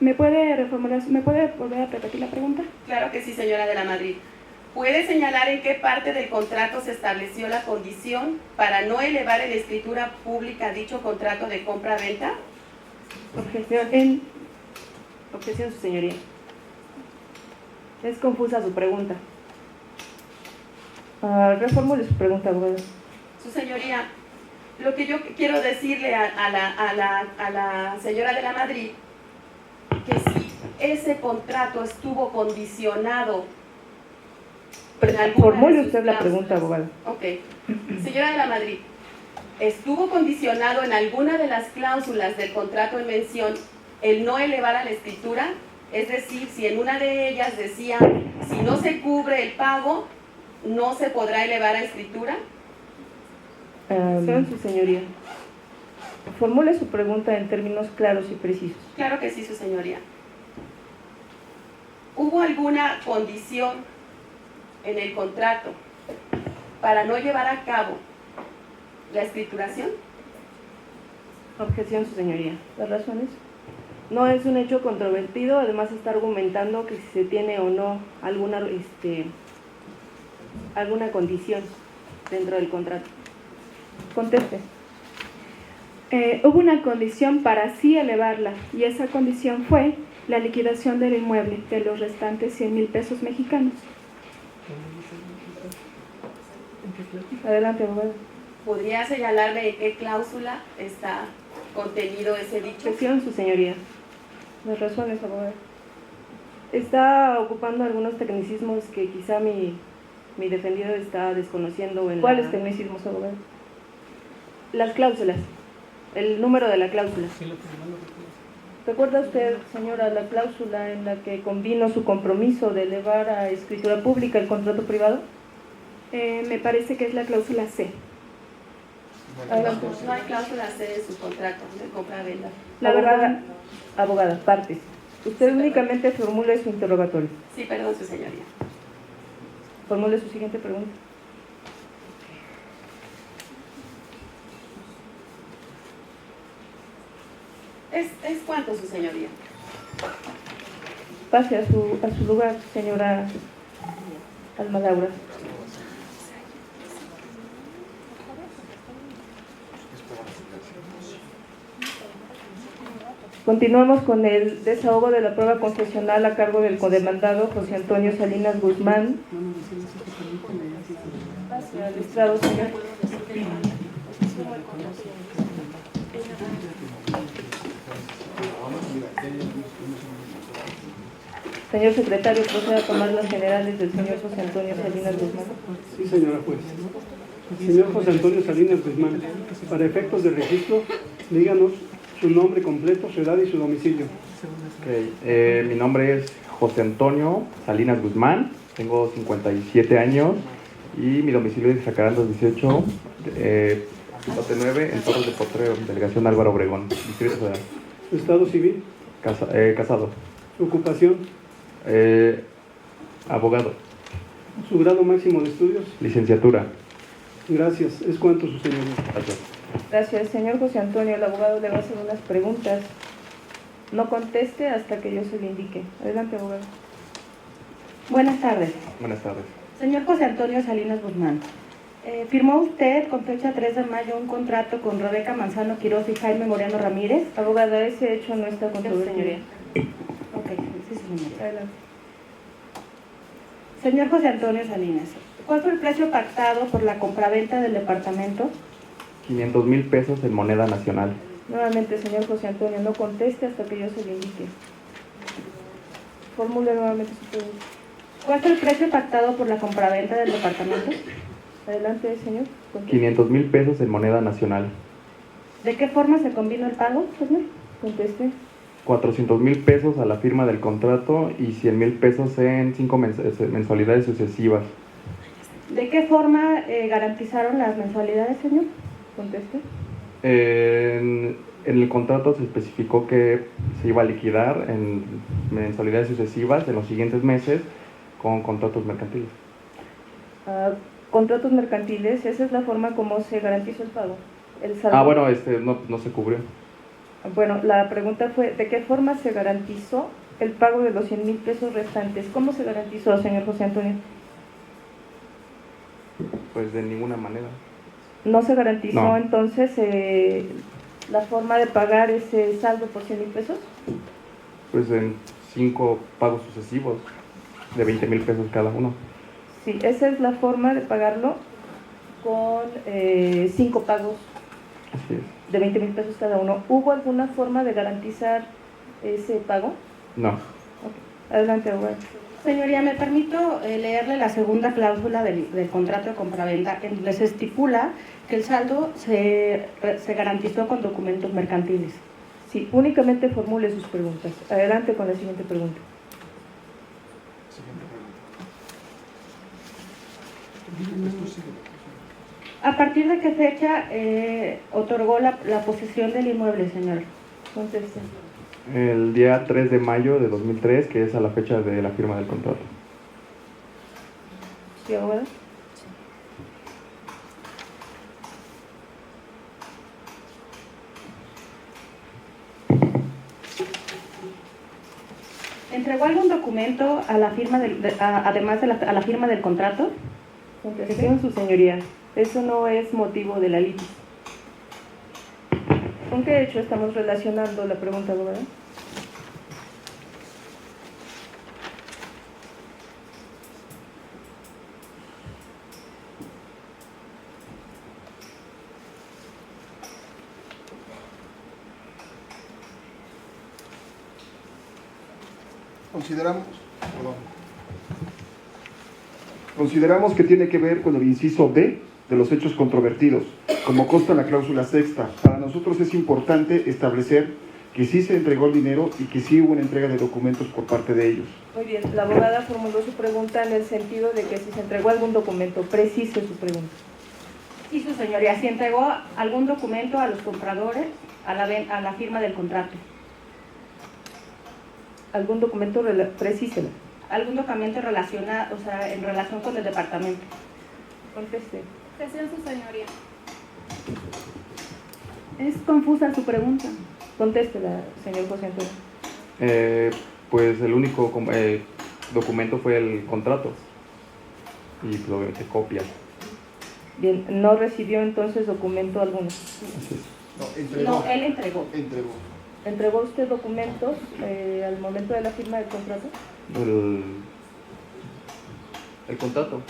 ¿Me puede volver a repetir la pregunta? Claro que sí, señora de la Madrid. ¿Puede señalar en qué parte del contrato se estableció la condición para no elevar en escritura pública dicho contrato de compra-venta? Objeción. Objeción, su señoría. Es confusa su pregunta. Reformule su pregunta, abogada. Su señoría, lo que yo quiero decirle a la señora de la Madrid, que si ese contrato estuvo condicionado en alguna Formule de sus usted la cláusulas. pregunta, abogada. Ok. Señora de la Madrid, ¿estuvo condicionado en alguna de las cláusulas del contrato en mención el no elevar a la escritura? Es decir, si en una de ellas decía, si no se cubre el pago, ¿no se podrá elevar a escritura? Su señoría. Formule su pregunta en términos claros y precisos. Claro que sí, su señoría. ¿Hubo alguna condición en el contrato para no llevar a cabo la escrituración? Objeción, su señoría. ¿Las razones? No es un hecho controvertido, además está argumentando que si se tiene o no alguna condición dentro del contrato. Conteste. Hubo una condición para sí elevarla y esa condición fue la liquidación del inmueble de los restantes 100,000 pesos mexicanos. Adelante, abogado. ¿Podría señalarme en qué cláusula está contenido ese dicho? Objeción, su señoría. Las razones, abogado. Está ocupando algunos tecnicismos que quizá mi defendido está desconociendo. ¿Cuáles tecnicismos, abogado? Las cláusulas. El número de la cláusula. ¿Recuerda usted, señora, la cláusula en la que convino su compromiso de elevar a escritura pública el contrato privado? Me parece que es la cláusula C. Adelante. No hay cláusula C de su contrato de compra-venta. La verdad, abogada, partes. Usted únicamente formule su interrogatorio. Sí, perdón, su señoría. Formule su siguiente pregunta. ¿Es cuánto, su señoría? Pase a su lugar, señora Alma Laura. Continuamos con el desahogo de la prueba confesional a cargo del codemandado José Antonio Salinas Guzmán. Pase al estrado, señor. Señor secretario, proceda a tomar las generales del señor José Antonio Salinas Guzmán. Sí, señora juez. Señor José Antonio Salinas Guzmán, para efectos de registro, díganos su nombre completo, su edad y su domicilio. Mi nombre es José Antonio Salinas Guzmán, tengo 57 años y mi domicilio es Jacarandas 18, lote 9, en Torres de Potrero, delegación Álvaro Obregón, Distrito Federal. Su estado civil, Casado. su ocupación, Abogado. su grado máximo de estudios. Licenciatura. Gracias. ¿Es cuánto, su señoría? Gracias. Gracias, señor José Antonio. El abogado le va a hacer unas preguntas. No conteste hasta que yo se le indique. Adelante, abogado. Buenas tardes. Buenas tardes. Señor José Antonio Salinas Guzmán, ¿firmó usted con fecha 3 de mayo un contrato con Rebeca Manzano Quiroz y Jaime Moreno Ramírez? Abogada, ese hecho no está controvertido. Señoría. Ok, sí, señoría. Adelante. Señor José Antonio Salinas, ¿cuál fue el precio pactado por la compraventa del departamento? 500,000 pesos en moneda nacional. Nuevamente, señor José Antonio, no conteste hasta que yo se le indique. Formule nuevamente su pregunta. ¿Cuál fue el precio pactado por la compraventa del departamento? Adelante, señor. Conteste. 500,000 pesos en moneda nacional. ¿De qué forma se convino el pago, señor? Conteste. 400,000 pesos a la firma del contrato y 100,000 pesos en 5 mensualidades sucesivas. ¿De qué forma garantizaron las mensualidades, señor? Conteste. En el contrato se especificó que se iba a liquidar en mensualidades sucesivas en los siguientes meses con contratos mercantiles. Contratos mercantiles, esa es la forma como se garantizó el pago. El saldo. Bueno, no se cubrió. Bueno, la pregunta fue, ¿de qué forma se garantizó el pago de los 100,000 pesos restantes? ¿Cómo se garantizó, señor José Antonio? Pues de ninguna manera. ¿No se garantizó No. entonces la forma de pagar ese saldo por 100,000 pesos? Pues en 5 pagos sucesivos de 20,000 pesos cada uno. Sí, esa es la forma de pagarlo con 5 pagos Así es. de 20,000 pesos cada uno. ¿Hubo alguna forma de garantizar ese pago? No. Ok. Adelante, abogado. Señoría, me permito leerle la segunda cláusula del contrato de compraventa, en donde se estipula que el saldo se garantizó con documentos mercantiles. Sí, únicamente formule sus preguntas. Adelante con la siguiente pregunta. ¿A partir de qué fecha otorgó la posesión del inmueble, señor? Conteste. El día 3 de mayo de 2003, que es a la fecha de la firma del contrato. ¿Sí, abogado? ¿Entregó algún documento a la firma además de a la firma del contrato? Contestación, su señoría. Eso no es motivo de la litis. ¿Con qué hecho estamos relacionando la pregunta, abogado? Consideramos que tiene que ver con el inciso B de los hechos controvertidos, como consta en la cláusula sexta. Para nosotros es importante establecer que sí se entregó el dinero y que sí hubo una entrega de documentos por parte de ellos. Muy bien, la abogada formuló su pregunta en el sentido de que si se entregó algún documento, precise su pregunta. Sí, su señoría, si entregó algún documento a los compradores a la firma del contrato. ¿Algún documento? Precíselo. Algún documento relacionado, o sea, en relación con el departamento. Conteste. Sesión, su señoría. Es confusa su pregunta. Contéstela, señor José Antonio. Pues el único documento fue el contrato y obviamente copias. Bien, ¿no recibió entonces documento alguno? No, él entregó. ¿Entregó usted documentos al momento de la firma del contrato? El contrato.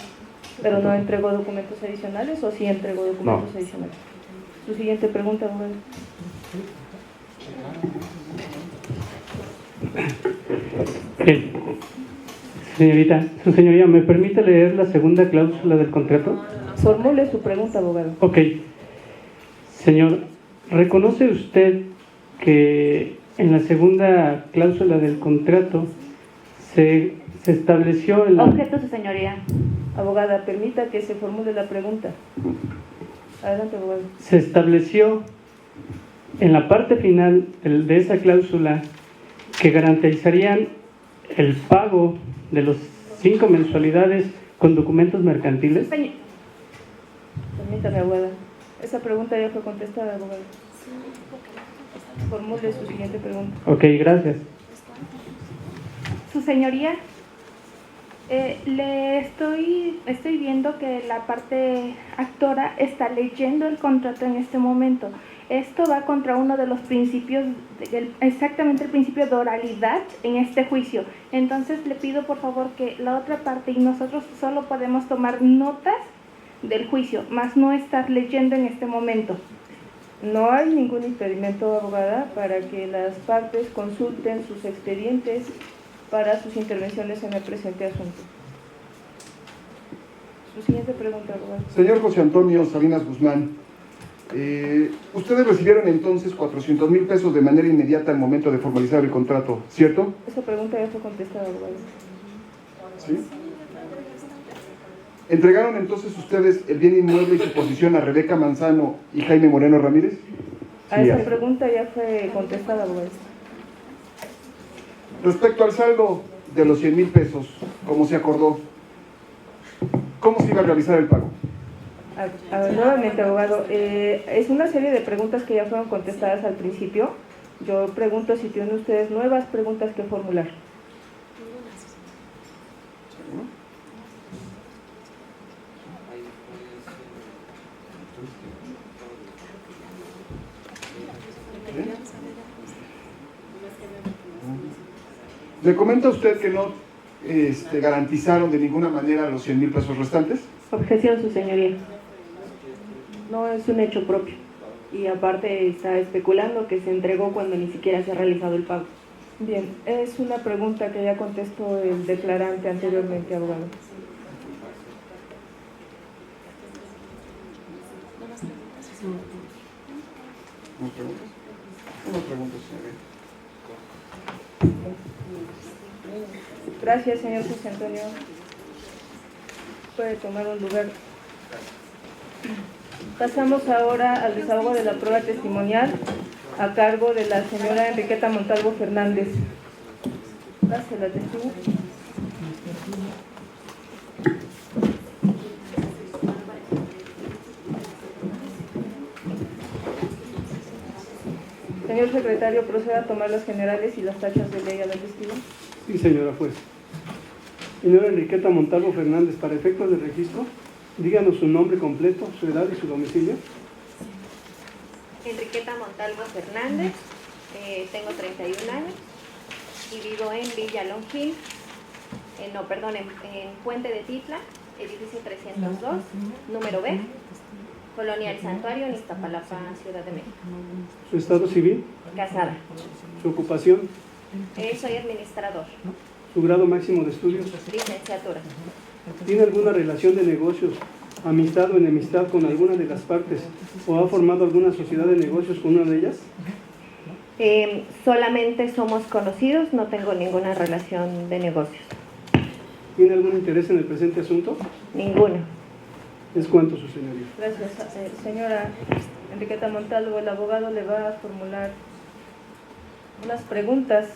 ¿Pero no entregó documentos adicionales o sí entregó documentos adicionales? Su siguiente pregunta, abogado. Señorita, su señoría, ¿me permite leer la segunda cláusula del contrato? Formule su pregunta, abogado. Ok. Señor, ¿reconoce usted que en la segunda cláusula del contrato se estableció el... Objeto, su señoría. Abogada, permita que se formule la pregunta. Adelante, abogado. Se estableció en la parte final de esa cláusula que garantizarían el pago de los 5 mensualidades con documentos mercantiles. Permítame, abogada. Esa pregunta ya fue contestada, abogado. Formule su siguiente pregunta. Ok, gracias. Su señoría, le estoy viendo que la parte actora está leyendo el contrato en este momento. Esto va contra uno de los principios, exactamente el principio de oralidad en este juicio. Entonces le pido por favor que la otra parte y nosotros solo podemos tomar notas del juicio, más no estar leyendo en este momento. No hay ningún impedimento, abogada, para que las partes consulten sus expedientes para sus intervenciones en el presente asunto. Su siguiente pregunta, abogado. Señor José Antonio Salinas Guzmán, ustedes recibieron entonces 400,000 pesos de manera inmediata al momento de formalizar el contrato, ¿cierto? Esa pregunta ya fue contestada, abogado. ¿Sí? ¿Entregaron entonces ustedes el bien inmueble y su posición a Rebeca Manzano y Jaime Moreno Ramírez? A esa pregunta ya fue contestada, abogado. Respecto al saldo de los 100,000 pesos, como se acordó, ¿cómo se iba a realizar el pago? Nuevamente, abogado, es una serie de preguntas que ya fueron contestadas al principio. Yo pregunto si tienen ustedes nuevas preguntas que formular. ¿Le comenta usted que no garantizaron de ninguna manera los 100,000 pesos restantes? Objeción, su señoría. No es un hecho propio. Y aparte está especulando que se entregó cuando ni siquiera se ha realizado el pago. Bien, es una pregunta que ya contestó el declarante anteriormente, abogado. Una pregunta, señor. Gracias, señor José Antonio. Puede tomar un lugar. Pasamos ahora al desahogo de la prueba testimonial a cargo de la señora Enriqueta Montalvo Fernández. Gracias, la testigo. Señor secretario, proceda a tomar las generales y las tachas de ley a la testigo. Sí, señora juez. Señora Enriqueta Montalvo Fernández, para efectos de registro, díganos su nombre completo, su edad y su domicilio. Enriqueta Montalvo Fernández, tengo 31 años y vivo en Villa Longín, en Puente de Titla, edificio 302, número B, Colonia El Santuario, en Iztapalapa, Ciudad de México. Su estado civil, Casada. su ocupación, Soy administrador. su grado máximo de estudios, Licenciatura. tiene alguna relación de negocios, amistad o enemistad con alguna de las partes o ha formado alguna sociedad de negocios con una de ellas. Solamente somos conocidos, no tengo ninguna relación de negocios. ¿Tiene algún interés en el presente asunto? Ninguno. Es cuanto, su señoría. Gracias. Señora Enriqueta Montalvo, el abogado le va a formular unas preguntas.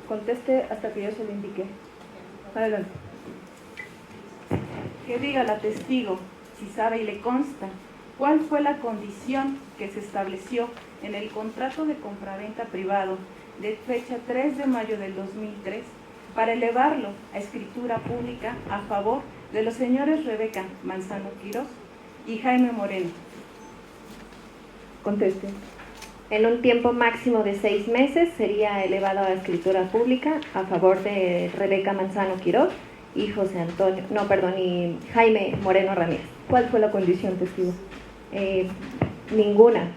Conteste hasta que yo se lo indique. Adelante. Que diga la testigo, si sabe y le consta, cuál fue la condición que se estableció en el contrato de compraventa privado de fecha 3 de mayo del 2003 para elevarlo a escritura pública a favor de los señores Rebeca Manzano Quirós y Jaime Moreno. Conteste. En un tiempo máximo de 6 meses sería elevado a escritura pública a favor de Rebeca Manzano Quirós y y Jaime Moreno Ramírez. ¿Cuál fue la condición, testigo? Ninguna.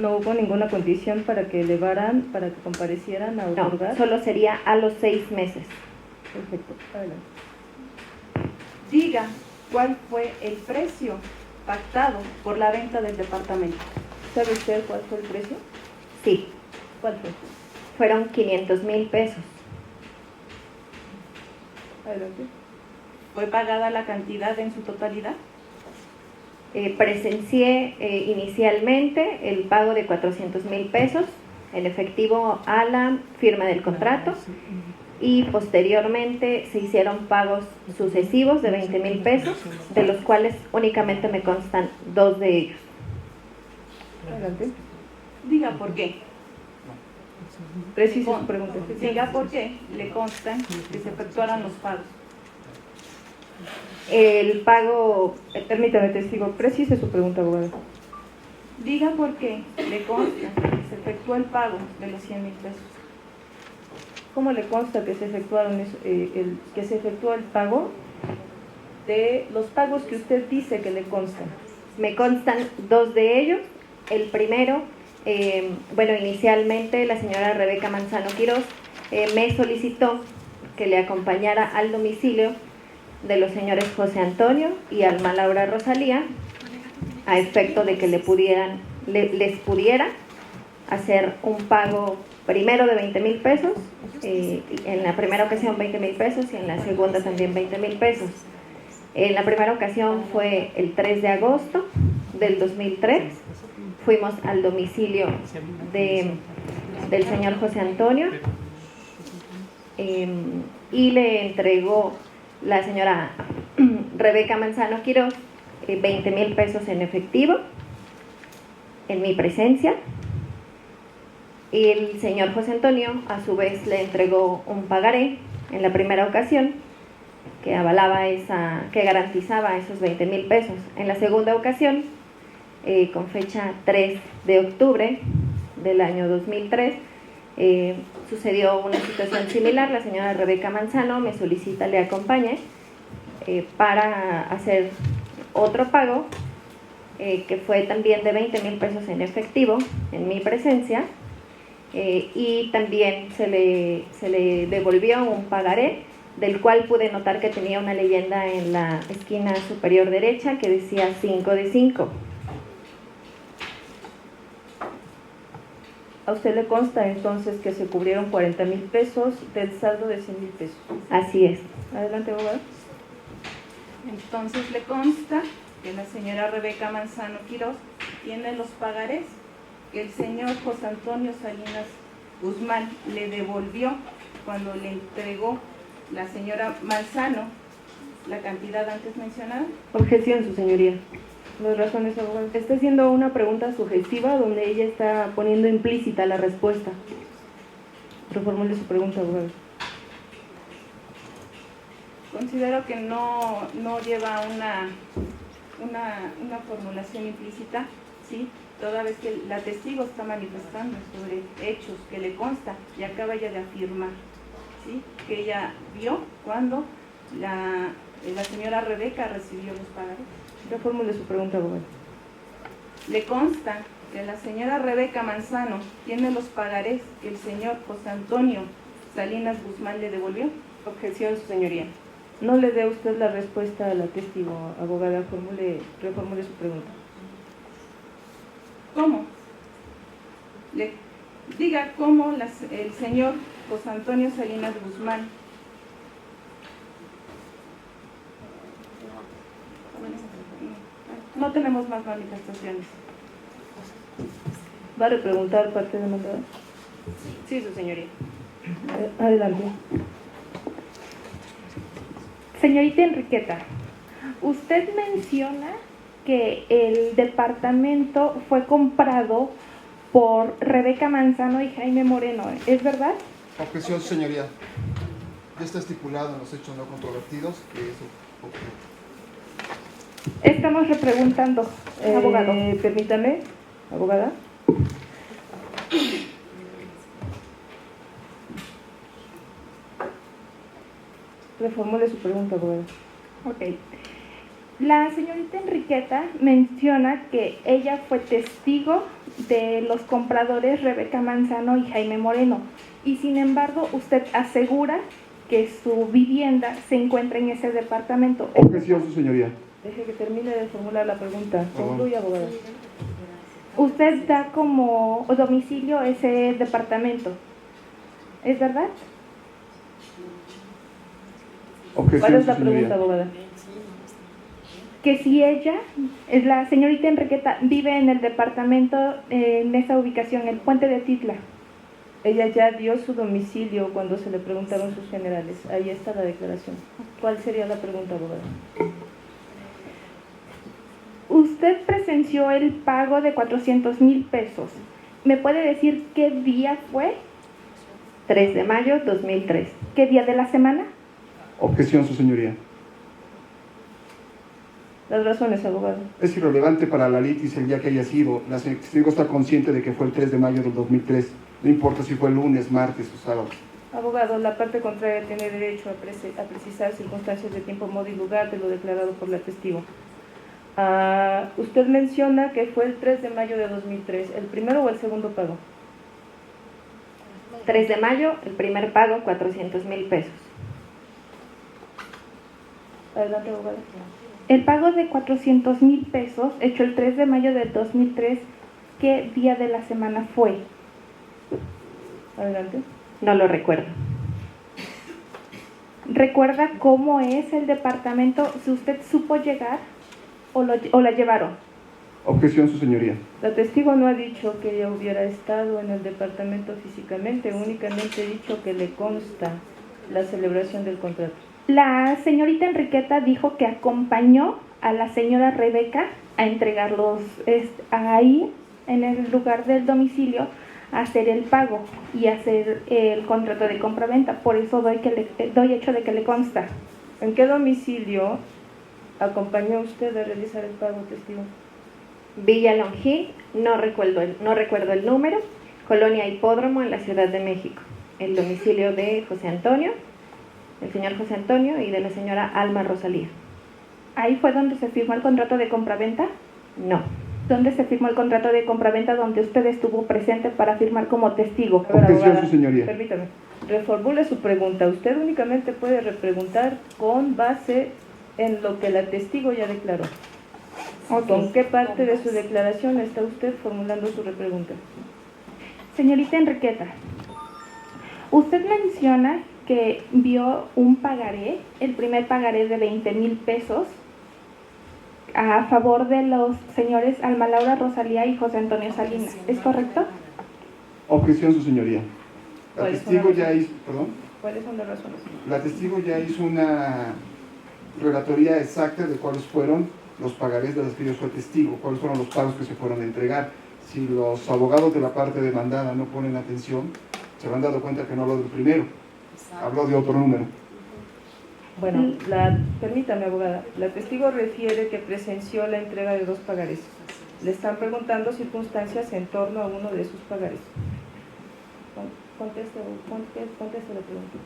¿No hubo ninguna condición para que elevaran, para que comparecieran a No, otorgar? solo sería a los 6 meses. Perfecto. Adelante. Diga cuál fue el precio pactado por la venta del departamento. ¿Sabe usted cuál fue el precio? Sí, ¿Cuál fue? fueron 500,000 pesos. Adelante. ¿Fue pagada la cantidad en su totalidad? Presencié inicialmente el pago de 400,000 pesos en efectivo a la firma del contrato y posteriormente se hicieron pagos sucesivos de 20,000 pesos, de los cuales únicamente me constan 2 de ellos. Adelante. Diga por qué. Precise su pregunta. Diga por qué le constan que se efectuaran los pagos. El pago, Permítame, testigo. Precise su pregunta, abogado. Diga por qué le consta que se efectuó el pago de los 100,000 pesos. ¿Cómo le consta que se efectuaron que se efectuó el pago de los pagos que usted dice que le constan? me constan 2 de ellos. El primero, inicialmente la señora Rebeca Manzano Quirós me solicitó que le acompañara al domicilio de los señores José Antonio y Alma Laura Rosalía a efecto de que les pudiera hacer un pago primero de 20,000 pesos, en la primera ocasión 20,000 pesos y en la segunda también 20,000 pesos. En la primera ocasión fue el 3 de agosto del 2003. Fuimos al domicilio del señor José Antonio y le entregó la señora Rebeca Manzano Quirós 20,000 pesos en efectivo en mi presencia. Y el señor José Antonio a su vez le entregó un pagaré en la primera ocasión que que garantizaba esos 20,000 pesos. En la segunda ocasión, con fecha 3 de octubre del año 2003, sucedió una situación similar. La señora Rebeca Manzano me solicita le acompañe para hacer otro pago que fue también de 20,000 pesos en efectivo en mi presencia, y también se le devolvió un pagaré del cual pude notar que tenía una leyenda en la esquina superior derecha que decía 5 de 5. ¿A usted le consta entonces que se cubrieron 40,000 pesos del saldo de 100,000 pesos? Así es. Adelante, abogado. Entonces le consta que la señora Rebeca Manzano Quirós tiene los pagarés que el señor José Antonio Salinas Guzmán le devolvió cuando le entregó la señora Manzano la cantidad antes mencionada. Objeción, su señoría. Las razones, abogado. Está haciendo una pregunta sugestiva donde ella está poniendo implícita la respuesta. Reformule su pregunta, abogado. Considero que no lleva una formulación implícita, ¿sí? Toda vez que la testigo está manifestando sobre hechos que le consta y acaba ella de afirmar, ¿sí? Que ella vio cuando la señora Rebeca recibió los pagarés. Reformule su pregunta, abogado. Le consta que la señora Rebeca Manzano tiene los pagarés que el señor José Antonio Salinas Guzmán le devolvió. Objeción, su señoría. No le dé usted la respuesta a la testigo, abogada, reformule su pregunta. ¿Cómo? Diga cómo el señor José Antonio Salinas Guzmán no tenemos más manifestaciones. ¿Va a repreguntar parte demandada? Sí, su señoría. Adelante. Señorita Enriqueta, usted menciona que el departamento fue comprado por Rebeca Manzano y Jaime Moreno, ¿es verdad? Objeción, señoría. Ya está estipulado en los hechos no controvertidos que eso ocurrió. Estamos repreguntando, abogado. Permítame, abogada. Reformule su pregunta, abogada. Ok. La señorita Enriqueta menciona que ella fue testigo de los compradores Rebeca Manzano y Jaime Moreno, y sin embargo usted asegura que su vivienda se encuentra en ese departamento. Objeción, su señoría. Deje que termine de formular la pregunta. Concluye, abogada. Usted da como domicilio ese departamento, ¿es verdad? Objeción, ¿Cuál es su la señoría. pregunta, abogada? Que si ella, la señorita Enriqueta, vive en el departamento, en esa ubicación, el Puente de Titla. Ella ya dio su domicilio cuando se le preguntaron sus generales. Ahí está la declaración. ¿Cuál sería la pregunta, abogada? Usted presenció el pago de 400,000 pesos. ¿Me puede decir qué día fue? 3 de mayo 2003. ¿Qué día de la semana? Objeción, su señoría. Las razones, abogado. Es irrelevante para la litis el día que haya sido. La testigo está consciente de que fue el 3 de mayo del 2003. No importa si fue lunes, martes o sábado. Abogado, la parte contraria tiene derecho a precisar circunstancias de tiempo, modo y lugar de lo declarado por la testigo. Usted menciona que fue el 3 de mayo de 2003. ¿El primero o el segundo pago? 3 de mayo, el primer pago, 400,000 pesos. Adelante, abogado. El pago de 400,000 pesos, hecho el 3 de mayo del 2003, ¿qué día de la semana fue? Adelante. No lo recuerdo. ¿Recuerda cómo es el departamento? Si usted supo llegar o la llevaron. Objeción, su señoría. La testigo no ha dicho que ella hubiera estado en el departamento físicamente, únicamente ha dicho que le consta la celebración del contrato. La señorita Enriqueta dijo que acompañó a la señora Rebeca a entregarlos ahí, en el lugar del domicilio, a hacer el pago y hacer el contrato de compraventa. Por eso doy hecho de que le consta. ¿En qué domicilio acompañó usted a realizar el pago, testigo? Villa Longín, no recuerdo el número, Colonia Hipódromo en la Ciudad de México. El domicilio de José Antonio, el señor José Antonio y de la señora Alma Rosalía. ¿Ahí fue donde se firmó el contrato de compraventa? No. ¿Dónde se firmó el contrato de compraventa donde usted estuvo presente para firmar como testigo? A ver, Objeción, abogada, su señoría. permítame. Reformule su pregunta. Usted únicamente puede repreguntar con base en lo que la testigo ya declaró. ¿Con qué parte de su declaración está usted formulando su repregunta? Señorita Enriqueta, usted menciona que vio un pagaré, el primer pagaré de 20,000 pesos a favor de los señores Alma Laura Rosalía y José Antonio Salinas. ¿Es correcto? Objeción, su señoría. La ¿Cuáles son testigo las ya razones? hizo, perdón. ¿Cuáles son las razones? La testigo ya hizo una relatoría exacta de cuáles fueron los pagarés de los que yo soy testigo, cuáles fueron los pagos que se fueron a entregar. Si los abogados de la parte demandada no ponen atención, se habrán dado cuenta que no habló del primero, habló de otro número. Bueno, permítame, abogada. La testigo refiere que presenció la entrega de 2 pagarés. Le están preguntando circunstancias en torno a uno de sus pagarés. Conteste la pregunta.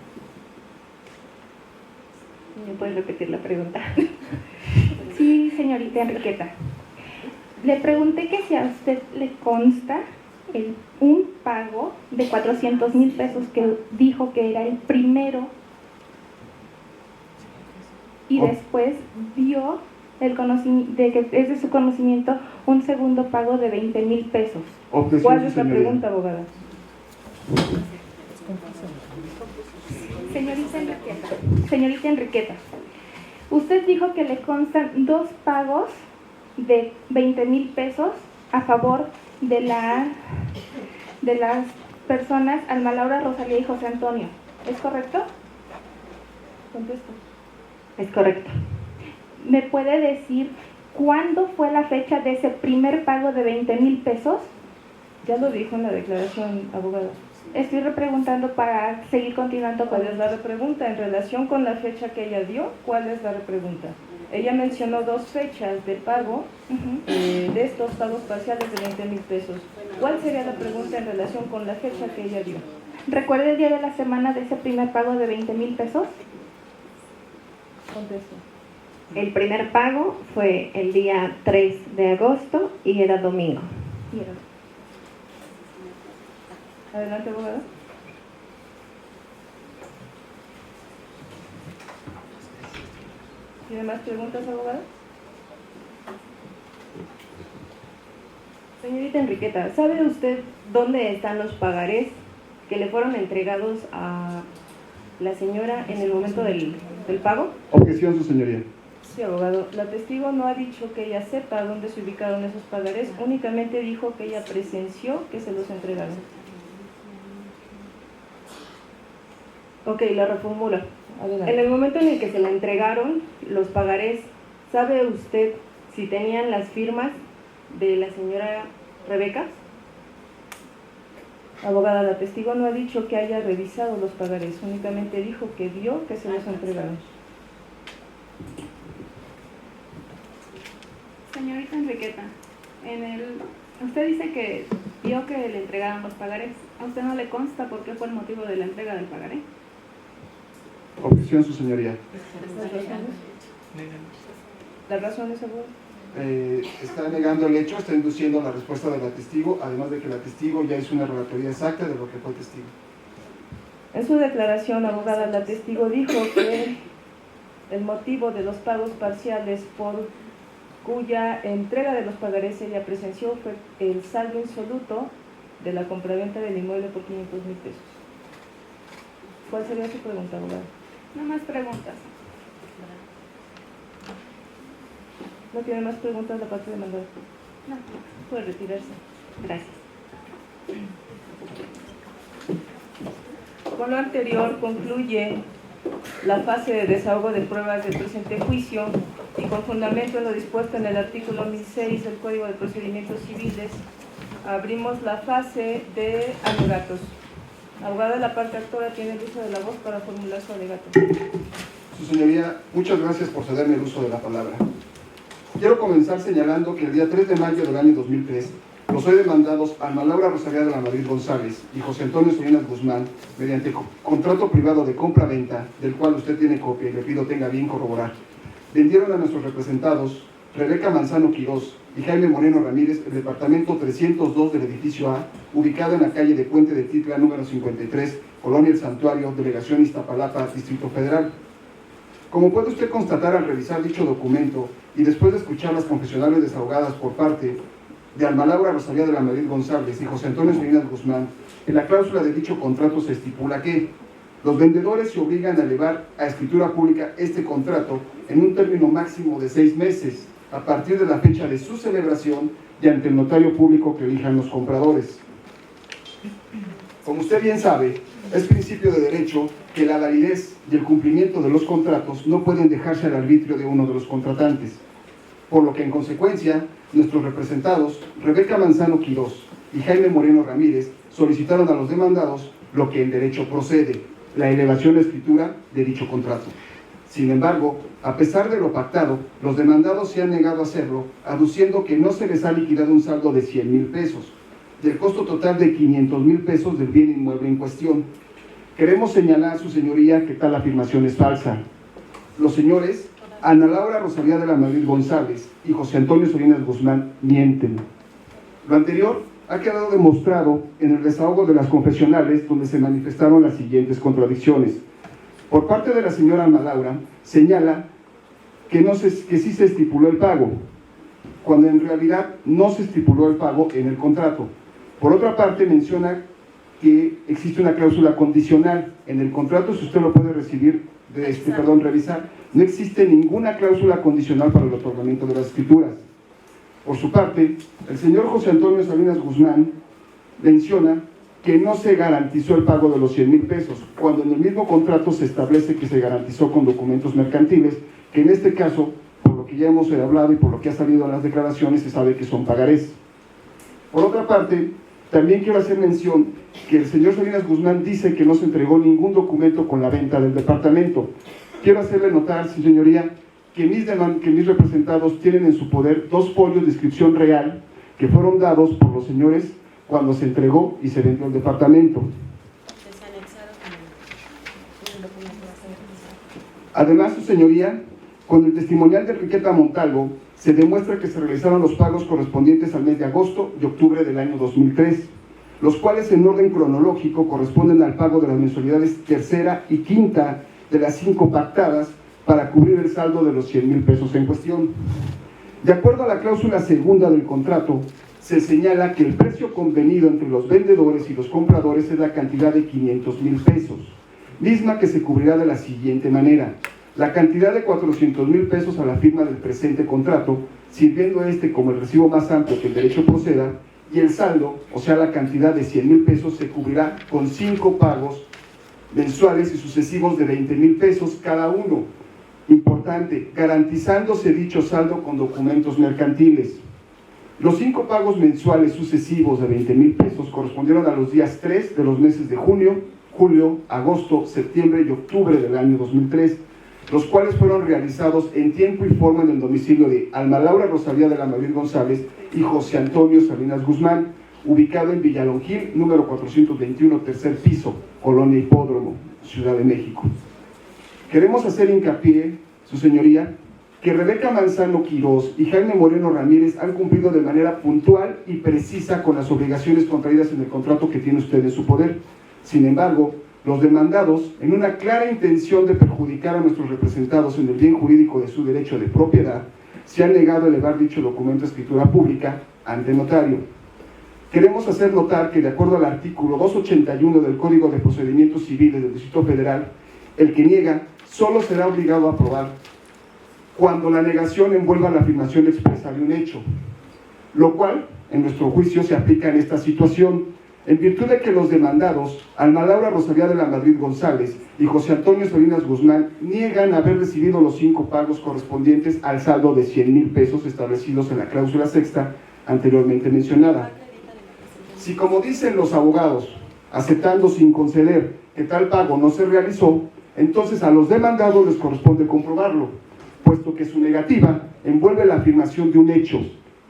¿Me puedes repetir la pregunta? Sí, señorita Enriqueta. Le pregunté que si a usted le consta un pago de 400,000 pesos que dijo que era el primero y después dio el conocimiento de que es de su conocimiento un segundo pago de 20,000 pesos. Objeción, ¿Cuál es la señoría. pregunta, abogada? Señorita Enriqueta, usted dijo que le constan 2 pagos de 20,000 pesos a favor de las personas Alma Laura, Rosalía y José Antonio. ¿Es correcto? Contesto. Es correcto. ¿Me puede decir cuándo fue la fecha de ese primer pago de 20,000 pesos? Ya lo dijo en la declaración, abogada. Estoy repreguntando para seguir continuando con ¿Cuál es la repregunta? En relación con la fecha que ella dio, ¿cuál es la repregunta? Ella mencionó 2 fechas de pago de estos pagos parciales de 20,000 pesos. ¿Cuál sería la pregunta en relación con la fecha que ella dio? ¿Recuerda el día de la semana de ese primer pago de 20,000 pesos? Contesto. El primer pago fue el día 3 de agosto y era domingo. Adelante, abogada. ¿Tiene más preguntas, abogada? Señorita Enriqueta, ¿sabe usted dónde están los pagarés que le fueron entregados a la señora en el momento del pago? Objeción, su señoría. Sí, abogado. La testigo no ha dicho que ella sepa dónde se ubicaron esos pagarés, únicamente dijo que ella presenció que se los entregaron. Ok, la reformulo. Adelante. En el momento en el que se le entregaron los pagarés, ¿sabe usted si tenían las firmas de la señora Rebeca? Abogada, la testigo no ha dicho que haya revisado los pagarés, únicamente dijo que vio que se los entregaron. Señorita Enriqueta, usted dice que vio que le entregaron los pagarés. ¿A usted no le consta por qué fue el motivo de la entrega del pagaré? Objeción, su señoría. ¿Las razones, abogado? Está negando el hecho, está induciendo la respuesta de la testigo, además de que la testigo ya hizo una relatoría exacta de lo que fue testigo. En su declaración, abogada, la testigo dijo que el motivo de los pagos parciales por cuya entrega de los pagarés ella presenció fue el saldo insoluto de la compraventa del inmueble por 500,000 pesos. ¿Cuál sería su pregunta, abogada? No más preguntas. ¿No tiene más preguntas la parte demandada? No. Puede retirarse. Gracias. Con lo anterior concluye la fase de desahogo de pruebas del presente juicio y con fundamento en lo dispuesto en el artículo 1006 del Código de Procedimientos Civiles, abrimos la fase de alegatos. Abogada de la parte actora tiene el uso de la voz para formular su alegato. Su señoría, muchas gracias por cederme el uso de la palabra. Quiero comenzar señalando que el día 3 de mayo del año 2003, los hoy demandados Alma Laura Rosalía de la Madrid González y José Antonio Salinas Guzmán, mediante contrato privado de compra-venta, del cual usted tiene copia y le pido tenga bien corroborar, vendieron a nuestros representados Rebeca Manzano Quirós y Jaime Moreno Ramírez el departamento 302 del edificio A, ubicado en la calle de Puente de Titla, número 53, Colonia El Santuario, Delegación Iztapalapa, Distrito Federal. Como puede usted constatar al revisar dicho documento y después de escuchar las confesionales desahogadas por parte de Alma Laura Rosalía de la Madrid González y José Antonio Salinas Guzmán, en la cláusula de dicho contrato se estipula que los vendedores se obligan a elevar a escritura pública este contrato en un término máximo de 6 meses, a partir de la fecha de su celebración y ante el notario público que elijan los compradores. Como usted bien sabe, es principio de derecho que la validez y el cumplimiento de los contratos no pueden dejarse al arbitrio de uno de los contratantes, por lo que en consecuencia, nuestros representados, Rebeca Manzano Quirós y Jaime Moreno Ramírez, solicitaron a los demandados lo que en derecho procede, la elevación a escritura de dicho contrato. Sin embargo, a pesar de lo pactado, los demandados se han negado a hacerlo, aduciendo que no se les ha liquidado un saldo de 100,000 pesos, del costo total de 500,000 pesos del bien inmueble en cuestión. Queremos señalar, su señoría, que tal afirmación es falsa. Los señores Ana Laura Rosalía de la Madrid González y José Antonio Salinas Guzmán mienten. Lo anterior ha quedado demostrado en el desahogo de las confesionales, donde se manifestaron las siguientes contradicciones. Por parte de la señora Alma Laura, señala que sí se estipuló el pago, cuando en realidad no se estipuló el pago en el contrato. Por otra parte, menciona que existe una cláusula condicional en el contrato, si usted lo puede revisar, no existe ninguna cláusula condicional para el otorgamiento de las escrituras. Por su parte, el señor José Antonio Salinas Guzmán menciona que no se garantizó el pago de los 100,000 pesos, cuando en el mismo contrato se establece que se garantizó con documentos mercantiles, que en este caso, por lo que ya hemos hablado y por lo que ha salido en las declaraciones, se sabe que son pagarés. Por otra parte, también quiero hacer mención que el señor Salinas Guzmán dice que no se entregó ningún documento con la venta del departamento. Quiero hacerle notar, sí, señoría, que mis representados tienen en su poder 2 folios de inscripción real que fueron dados por los señores cuando se entregó y se vendió el departamento. Además, su señoría, con el testimonial de Enriqueta Montalvo, se demuestra que se realizaron los pagos correspondientes al mes de agosto y octubre del año 2003, los cuales en orden cronológico corresponden al pago de las mensualidades tercera y quinta de las 5 pactadas para cubrir el saldo de los 100,000 pesos en cuestión. De acuerdo a la cláusula segunda del contrato, se señala que el precio convenido entre los vendedores y los compradores es la cantidad de 500,000 pesos, misma que se cubrirá de la siguiente manera: la cantidad de 400,000 pesos a la firma del presente contrato, sirviendo este como el recibo más amplio que el derecho proceda, y el saldo, o sea la cantidad de 100,000 pesos, se cubrirá con 5 pagos mensuales y sucesivos de 20,000 pesos cada uno. Importante, garantizándose dicho saldo con documentos mercantiles. Los 5 pagos mensuales sucesivos de 20,000 pesos correspondieron a los días 3 de los meses de junio, julio, agosto, septiembre y octubre del año 2003, los cuales fueron realizados en tiempo y forma en el domicilio de Alma Laura Rosalía de la Madrid González y José Antonio Salinas Guzmán, ubicado en Villalongil, número 421, tercer piso, Colonia Hipódromo, Ciudad de México. Queremos hacer hincapié, su señoría, que Rebeca Manzano Quirós y Jaime Moreno Ramírez han cumplido de manera puntual y precisa con las obligaciones contraídas en el contrato que tiene usted en su poder. Sin embargo, los demandados, en una clara intención de perjudicar a nuestros representados en el bien jurídico de su derecho de propiedad, se han negado a elevar dicho documento a escritura pública ante notario. Queremos hacer notar que, de acuerdo al artículo 281 del Código de Procedimientos Civiles del Distrito Federal, el que niega solo será obligado a aprobar cuando la negación envuelva la afirmación expresa de un hecho, lo cual, en nuestro juicio, se aplica en esta situación, en virtud de que los demandados, Alma Laura Rosalía de la Madrid González y José Antonio Salinas Guzmán, niegan haber recibido los 5 pagos correspondientes al saldo de 100,000 pesos establecidos en la cláusula sexta anteriormente mencionada. Si, como dicen los abogados, aceptando sin conceder que tal pago no se realizó, entonces a los demandados les corresponde comprobarlo, puesto que su negativa envuelve la afirmación de un hecho.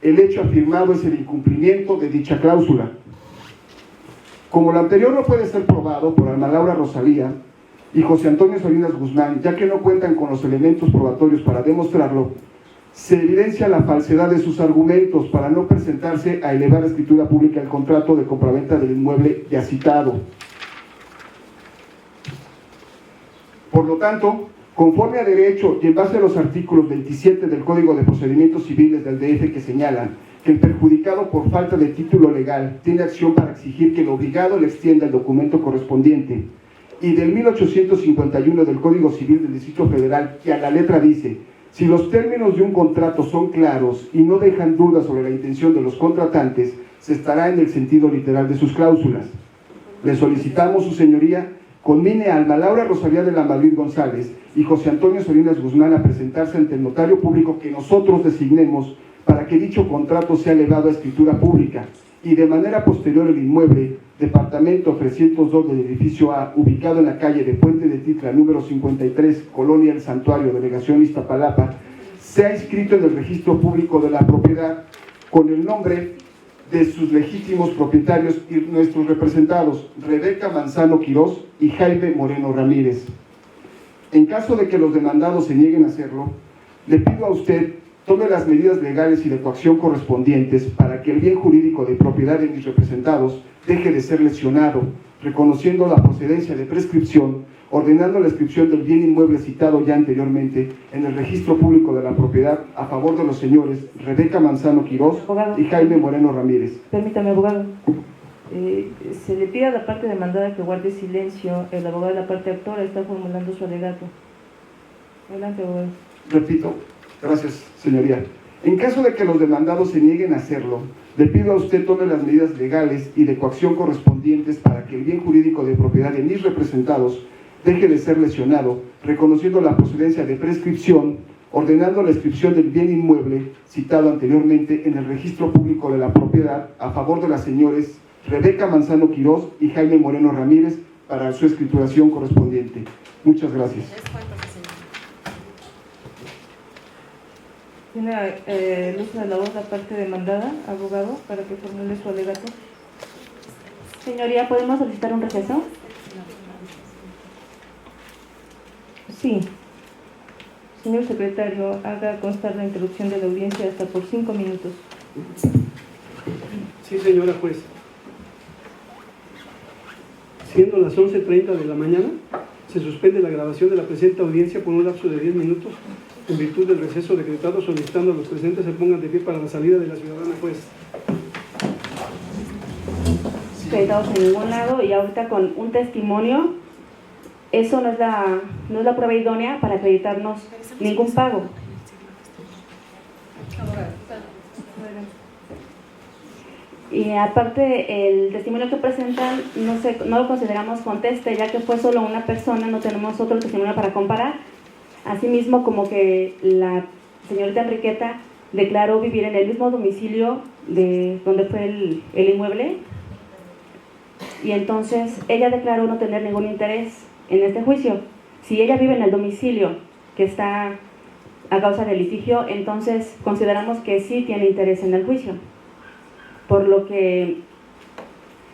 El hecho afirmado es el incumplimiento de dicha cláusula. Como lo anterior no puede ser probado por Alma Laura Rosalía y José Antonio Salinas Guzmán, ya que no cuentan con los elementos probatorios para demostrarlo, se evidencia la falsedad de sus argumentos para no presentarse a elevar a escritura pública el contrato de compraventa del inmueble ya citado. Por lo tanto, conforme a derecho y en base a los artículos 27 del Código de Procedimientos Civiles del DF, que señalan que el perjudicado por falta de título legal tiene acción para exigir que el obligado le extienda el documento correspondiente, y del 1851 del Código Civil del Distrito Federal, que a la letra dice: si los términos de un contrato son claros y no dejan dudas sobre la intención de los contratantes, se estará en el sentido literal de sus cláusulas. Le solicitamos, su señoría, conmine a Alma Laura Rosalía de la Madrid González y José Antonio Salinas Guzmán a presentarse ante el notario público que nosotros designemos para que dicho contrato sea elevado a escritura pública, y de manera posterior el inmueble, departamento 302 del edificio A, ubicado en la calle de Puente de Titla, número 53, Colonia El Santuario, delegación Iztapalapa, sea inscrito en el registro público de la propiedad con el nombre de sus legítimos propietarios y nuestros representados, Rebeca Manzano Quirós y Jaime Moreno Ramírez. En caso de que los demandados se nieguen a hacerlo, le pido a usted tome las medidas legales y de coacción correspondientes para que el bien jurídico de propiedad de mis representados deje de ser lesionado, reconociendo la procedencia de prescripción, ordenando la inscripción del bien inmueble citado ya anteriormente en el registro público de la propiedad a favor de los señores Rebeca Manzano Quirós y Jaime Moreno Ramírez. Permítame, abogado. Se le pide a la parte demandada que guarde silencio. El abogado de la parte actora está formulando su alegato. Adelante, abogado. Repito, gracias, señoría. En caso de que los demandados se nieguen a hacerlo, le pido a usted tome las medidas legales y de coacción correspondientes para que el bien jurídico de propiedad de mis representados deje de ser lesionado, reconociendo la procedencia de prescripción, ordenando la inscripción del bien inmueble citado anteriormente en el registro público de la propiedad a favor de las señores Rebeca Manzano Quirós y Jaime Moreno Ramírez para su escrituración correspondiente. Muchas gracias. Tiene el uso de la voz la parte demandada, abogado, para que formule su alegato. Señoría, ¿podemos solicitar un receso? Sí. Señor secretario, haga constar la interrupción de la audiencia hasta por 5 minutos. Sí, señora juez. Siendo las 11:30 de la mañana, se suspende la grabación de la presente audiencia por un lapso de 10 minutos en virtud del receso decretado, solicitando a los presentes se pongan de pie para la salida de la ciudadana juez. Acreditados en ningún lado, y ahorita con un testimonio, eso no es la prueba idónea para acreditarnos ningún pago. Y aparte, el testimonio que presentan no lo consideramos conteste, ya que fue solo una persona, no tenemos otro testimonio para comparar. Asimismo, como que la señorita Enriqueta declaró vivir en el mismo domicilio de donde fue el inmueble, y entonces ella declaró no tener ningún interés en este juicio. Si ella vive en el domicilio que está a causa del litigio, entonces consideramos que sí tiene interés en el juicio. Por lo que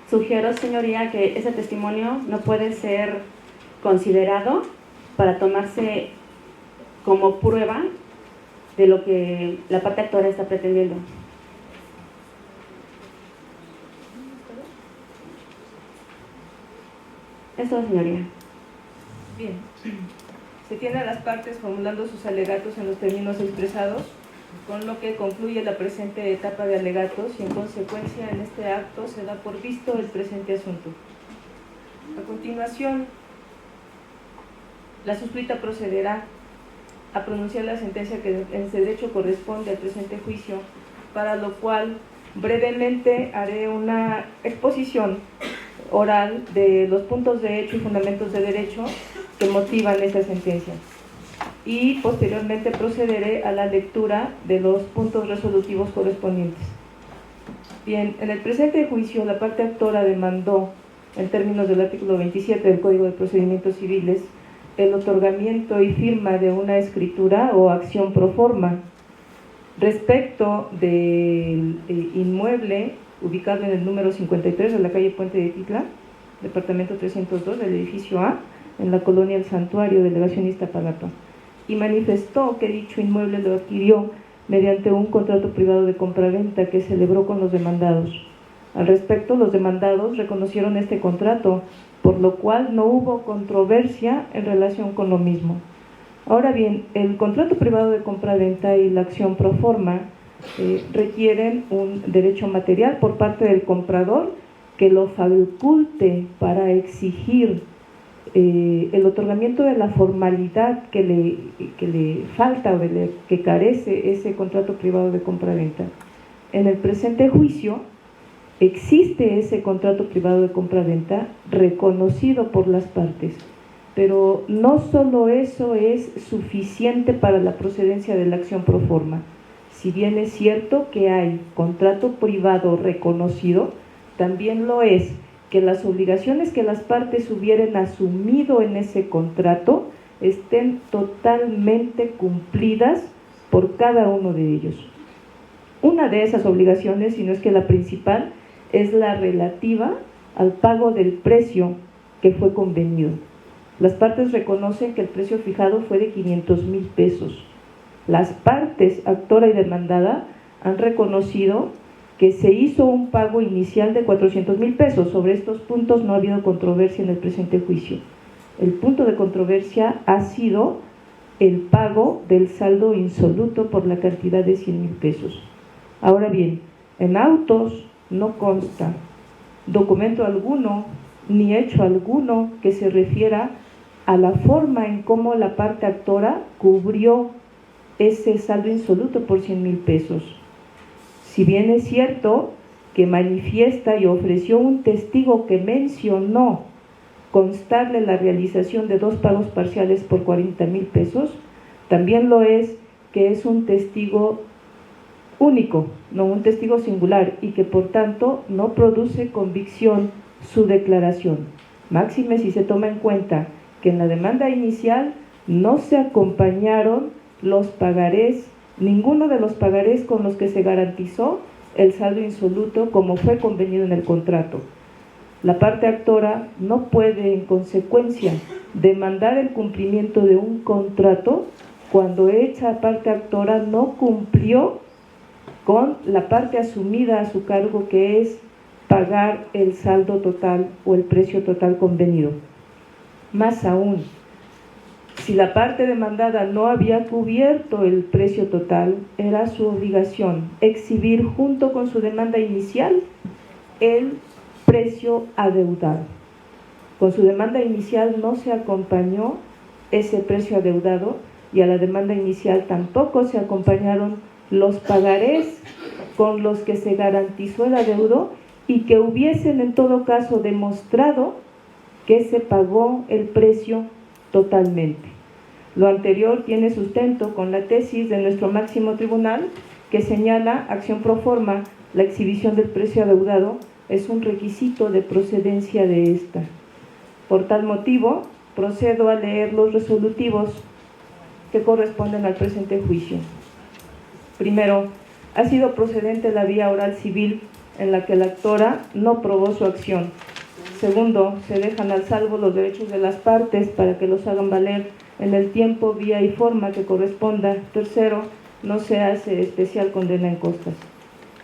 sugiero, señoría, que ese testimonio no puede ser considerado para tomarse como prueba de lo que la parte actora está pretendiendo. Eso, señoría. Bien. Se tiene a las partes formulando sus alegatos en los términos expresados, con lo que concluye la presente etapa de alegatos y en consecuencia en este acto se da por visto el presente asunto. A continuación, la suscrita procederá a pronunciar la sentencia que en ese derecho corresponde al presente juicio, para lo cual brevemente haré una exposición oral de los puntos de hecho y fundamentos de derecho que motivan esta sentencia, y posteriormente procederé a la lectura de los puntos resolutivos correspondientes. Bien, en el presente juicio la parte actora demandó, en términos del artículo 27 del Código de Procedimientos Civiles, el otorgamiento y firma de una escritura o acción pro forma respecto del inmueble ubicado en el número 53 de la calle Puente de Titla, departamento 302 del edificio A, en la colonia El Santuario, delegación Iztapalapa, y manifestó que dicho inmueble lo adquirió mediante un contrato privado de compraventa que celebró con los demandados. Al respecto, los demandados reconocieron este contrato, por lo cual no hubo controversia en relación con lo mismo. Ahora bien, el contrato privado de compraventa y la acción pro forma requieren un derecho material por parte del comprador que lo faculte para exigir el otorgamiento de la formalidad que le falta o que carece ese contrato privado de compraventa. En el presente juicio existe ese contrato privado de compraventa reconocido por las partes, pero no solo eso es suficiente para la procedencia de la acción pro forma. Si bien es cierto que hay contrato privado reconocido, también lo es que las obligaciones que las partes hubieran asumido en ese contrato estén totalmente cumplidas por cada uno de ellos. Una de esas obligaciones, si no es que la principal, es la relativa al pago del precio que fue convenido. Las partes reconocen que el precio fijado fue de 500,000 pesos. las partes actora y demandada han reconocido que se hizo un pago inicial de 400,000 pesos. Sobre estos puntos no ha habido controversia en el presente juicio. El punto de controversia ha sido el pago del saldo insoluto por la cantidad de 100,000 pesos. Ahora bien, en autos no consta documento alguno ni hecho alguno que se refiera a la forma en cómo la parte actora cubrió ese saldo insoluto por 100,000 pesos. Si bien es cierto que manifiesta y ofreció un testigo que mencionó constarle la realización de 2 pagos parciales por 40,000 pesos, también lo es que es un testigo único, no un testigo singular, y que por tanto no produce convicción su declaración. Máxime si se toma en cuenta que en la demanda inicial no se acompañaron los pagarés, ninguno de los pagarés con los que se garantizó el saldo insoluto como fue convenido en el contrato. La parte actora no puede, en consecuencia, demandar el cumplimiento de un contrato cuando esa parte actora no cumplió con la parte asumida a su cargo, que es pagar el saldo total o el precio total convenido. Más aún, si la parte demandada no había cubierto el precio total, era su obligación exhibir junto con su demanda inicial el precio adeudado. Con su demanda inicial no se acompañó ese precio adeudado, y a la demanda inicial tampoco se acompañaron los pagarés con los que se garantizó el adeudo y que hubiesen en todo caso demostrado que se pagó el precio totalmente. Lo anterior tiene sustento con la tesis de nuestro máximo tribunal, que señala acción pro forma, la exhibición del precio adeudado es un requisito de procedencia de esta. Por tal motivo, procedo a leer los resolutivos que corresponden al presente juicio. Primero, ha sido procedente la vía oral civil en la que la actora no probó su acción. Segundo, se dejan al salvo los derechos de las partes para que los hagan valer en el tiempo, vía y forma que corresponda. Tercero, no se hace especial condena en costas.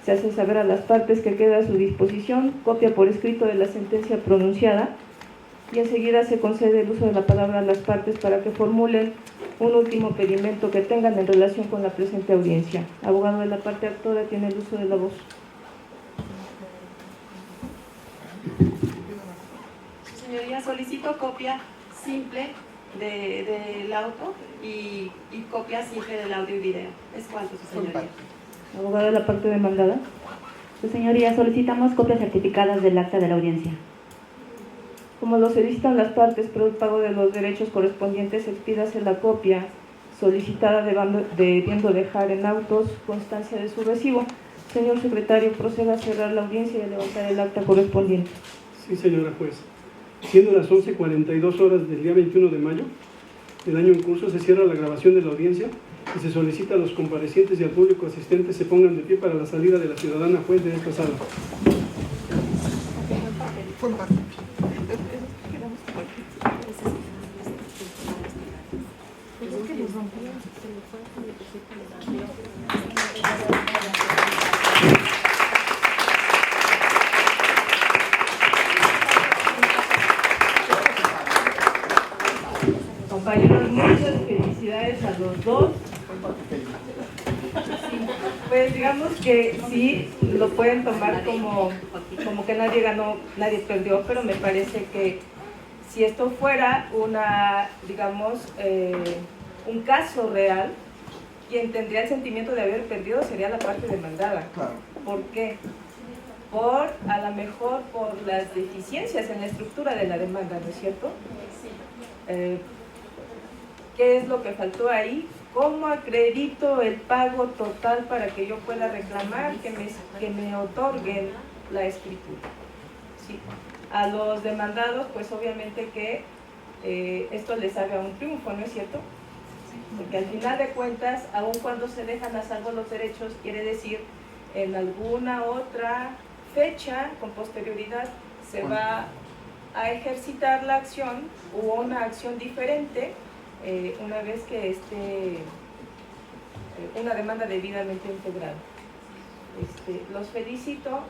Se hace saber a las partes que queda a su disposición copia por escrito de la sentencia pronunciada, y enseguida se concede el uso de la palabra a las partes para que formulen un último pedimento que tengan en relación con la presente audiencia. Abogado de la parte actora tiene el uso de la voz. Señoría, solicito copia simple del auto y copia simple del audio y video. ¿Es cuánto, su señoría? Abogado de la parte demandada. Su señoría, solicitamos copias certificadas del acta de la audiencia. Como lo solicitan las partes, pero el pago de los derechos correspondientes, expídase la copia solicitada debiendo dejar en autos constancia de su recibo. Señor secretario, proceda a cerrar la audiencia y a levantar el acta correspondiente. Sí, señora juez. Siendo las 11:42 horas del día 21 de mayo del año en curso, se cierra la grabación de la audiencia y se solicita a los comparecientes y al público asistente se pongan de pie para la salida de la ciudadana juez de esta sala. Compañeros, muchas felicidades a los dos. Sí, pues digamos que sí, lo pueden tomar como que nadie ganó, nadie perdió, pero me parece que si esto fuera un caso real, quien tendría el sentimiento de haber perdido sería la parte demandada. Claro. ¿Por qué? A lo mejor por las deficiencias en la estructura de la demanda, ¿no es cierto? ¿Qué es lo que faltó ahí? ¿Cómo acredito el pago total para que yo pueda reclamar que me otorguen la escritura? Sí. A los demandados, pues obviamente que esto les sabe a un triunfo, ¿no es cierto? Porque al final de cuentas, aun cuando se dejan a salvo los derechos, quiere decir en alguna otra fecha con posterioridad se va a ejercitar la acción u una acción diferente una vez que esté una demanda debidamente integrada. Los felicito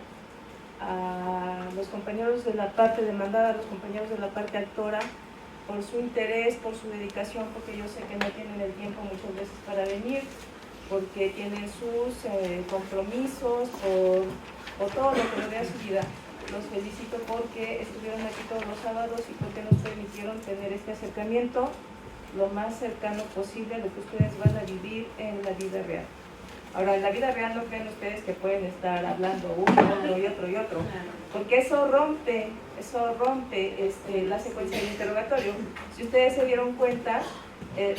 a los compañeros de la parte demandada, a los compañeros de la parte actora, por su interés, por su dedicación, porque yo sé que no tienen el tiempo muchas veces para venir, porque tienen sus compromisos, por todo lo que rodea su vida. Los felicito porque estuvieron aquí todos los sábados y porque nos permitieron tener este acercamiento lo más cercano posible a lo que ustedes van a vivir en la vida real. Ahora, en la vida real no creen ustedes que pueden estar hablando uno y otro, porque eso rompe la secuencia del interrogatorio. Si ustedes se dieron cuenta,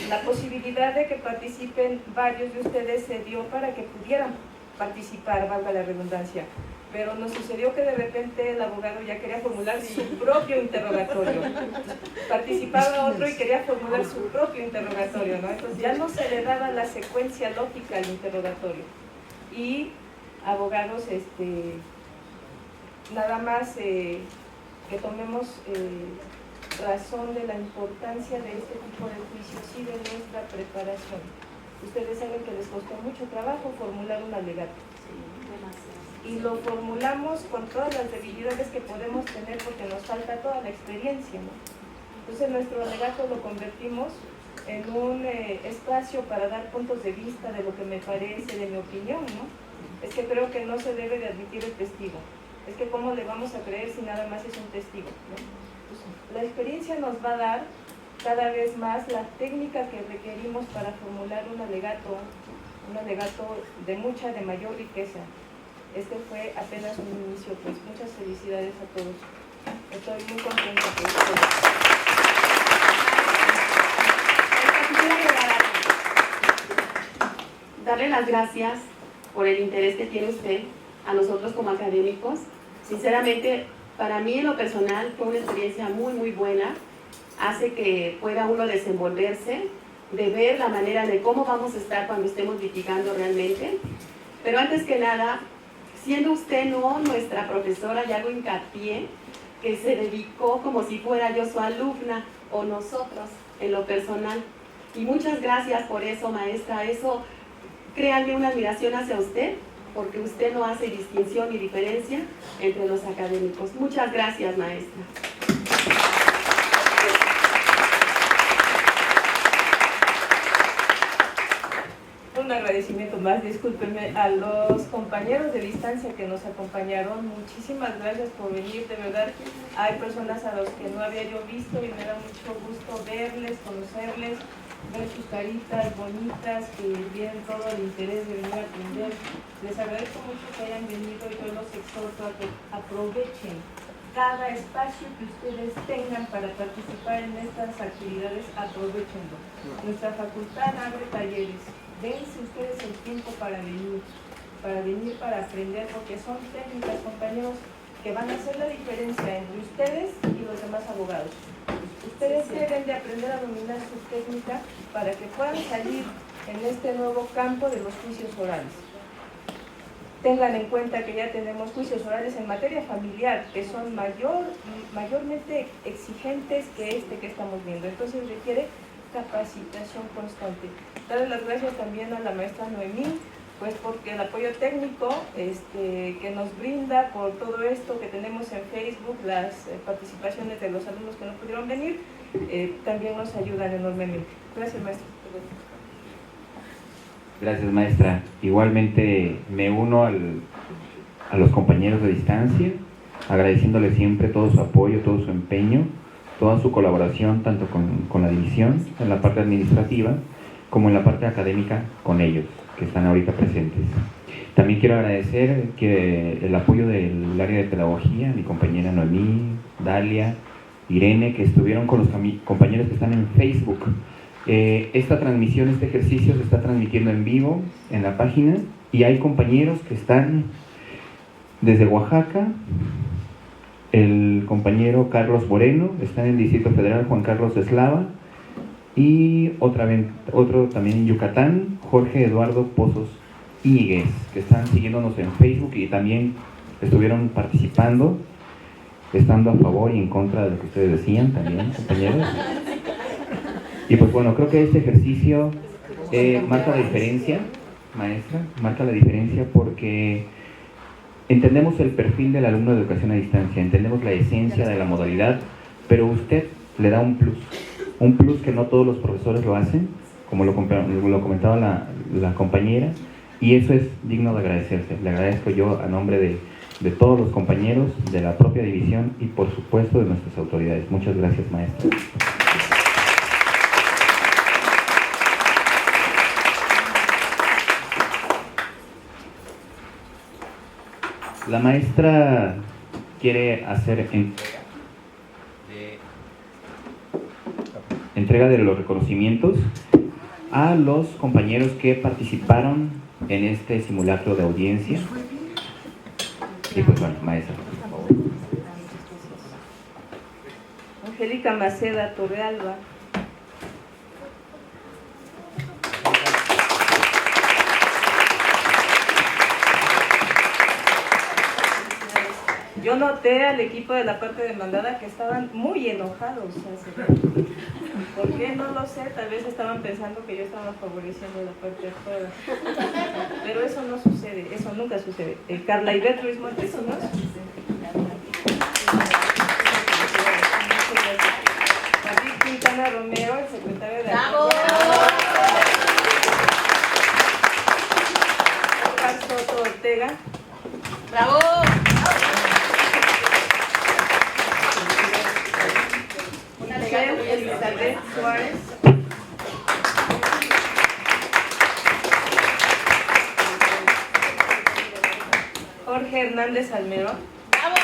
la posibilidad de que participen varios de ustedes se dio para que pudieran participar, valga la redundancia. Pero nos sucedió que de repente el abogado ya quería formular su propio interrogatorio. Participaba otro y quería formular su propio interrogatorio, ¿no? Entonces ya no se le daba la secuencia lógica al interrogatorio. Y abogados, nada más que tomemos razón de la importancia de este tipo de juicios y de nuestra preparación. Ustedes saben que les costó mucho trabajo formular un alegato. Y lo formulamos con todas las debilidades que podemos tener porque nos falta toda la experiencia, ¿no? Entonces nuestro alegato lo convertimos en un espacio para dar puntos de vista de lo que me parece, de mi opinión, ¿no? Es que creo que no se debe de admitir el testigo. Es que ¿cómo le vamos a creer si nada más es un testigo, ¿no? Pues, la experiencia nos va a dar cada vez más la técnica que requerimos para formular un alegato de mayor riqueza. Este fue apenas un inicio, pues muchas felicidades a todos. Estoy muy contenta por ustedes. Darle las gracias por el interés que tiene usted a nosotros como académicos. Sinceramente, para mí en lo personal fue una experiencia muy, muy buena. Hace que pueda uno desenvolverse, de ver la manera de cómo vamos a estar cuando estemos litigando realmente. Pero antes que nada, siendo usted no nuestra profesora, y hago hincapié, que se dedicó como si fuera yo su alumna o nosotros en lo personal. Y muchas gracias por eso, maestra. Eso, créanme, una admiración hacia usted, porque usted no hace distinción ni diferencia entre los académicos. Muchas gracias, maestra. Un agradecimiento más, discúlpenme, a los compañeros de distancia que nos acompañaron. Muchísimas gracias por venir, de verdad. Hay personas a los que no había yo visto y me da mucho gusto verles, conocerles, ver sus caritas bonitas, que tienen todo el interés de venir a aprender. Les agradezco mucho que hayan venido y yo los exhorto a que aprovechen cada espacio que ustedes tengan para participar en estas actividades, aprovechenlo. Nuestra facultad abre talleres. Dense ustedes el tiempo para venir para aprender, porque son técnicas, compañeros, que van a hacer la diferencia entre ustedes y los demás abogados. Ustedes deben de aprender a dominar su técnica para que puedan salir en este nuevo campo de los juicios orales. Tengan en cuenta que ya tenemos juicios orales en materia familiar, que son mayormente exigentes que este que estamos viendo. Entonces requiere capacitación constante. Darle las gracias también a la maestra Noemí, pues porque el apoyo técnico que nos brinda por todo esto que tenemos en Facebook, las participaciones de los alumnos que no pudieron venir, también nos ayudan enormemente. Gracias, maestra. Gracias, maestra. Igualmente me uno a los compañeros de distancia, agradeciéndole siempre todo su apoyo, todo su empeño, toda su colaboración, tanto con la división, en la parte administrativa, como en la parte académica con ellos, que están ahorita presentes. También quiero agradecer el apoyo del área de pedagogía, mi compañera Noemí, Dalia, Irene, que estuvieron con los compañeros que están en Facebook. Esta transmisión, este ejercicio se está transmitiendo en vivo en la página y hay compañeros que están desde Oaxaca. El compañero Carlos Moreno está en el Distrito Federal, Juan Carlos Eslava, y otro también en Yucatán, Jorge Eduardo Pozos Íñiguez, que están siguiéndonos en Facebook y también estuvieron participando, estando a favor y en contra de lo que ustedes decían también, compañeros. Y pues bueno, creo que este ejercicio Marca la diferencia, maestra, marca la diferencia porque entendemos el perfil del alumno de educación a distancia, entendemos la esencia de la modalidad, pero usted le da un plus que no todos los profesores lo hacen, como lo comentaba la compañera, y eso es digno de agradecerse. Le agradezco yo a nombre de todos los compañeros, de la propia división y por supuesto de nuestras autoridades. Muchas gracias, maestra. La maestra quiere hacer entrega de los reconocimientos a los compañeros que participaron en este simulacro de audiencia. Y pues bueno, maestra, por favor. Angélica Maceda Torrealba. Yo noté al equipo de la parte demandada que estaban muy enojados. ¿Por qué? No lo sé, tal vez estaban pensando que yo estaba favoreciendo la parte de afuera. Pero eso no sucede, eso nunca sucede. Carla Ivette Ruiz Montesinos. David Quintana Romero, el secretario de ¡Bravo! Oscar Soto Ortega. ¡Bravo! Elizabeth Suárez. Jorge Hernández Almerón. ¡Bravo!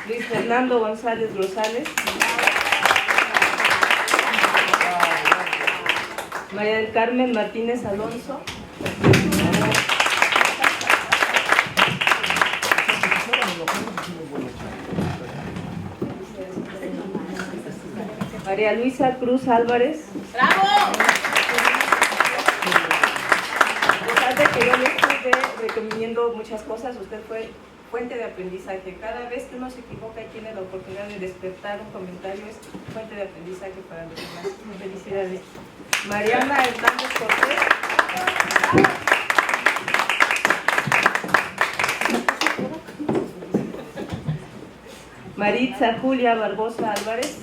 Luis Fernando González Rosales. María del Carmen Martínez Alonso. María Luisa Cruz Álvarez. ¡Bravo! A pesar de que yo le estuve recomiendo muchas cosas, usted fue fuente de aprendizaje. Cada vez que uno se equivoca y tiene la oportunidad de despertar un comentario, es fuente de aprendizaje para los demás. Felicidades. Mariana Hernández Cortés. Maritza Julia Barbosa Álvarez.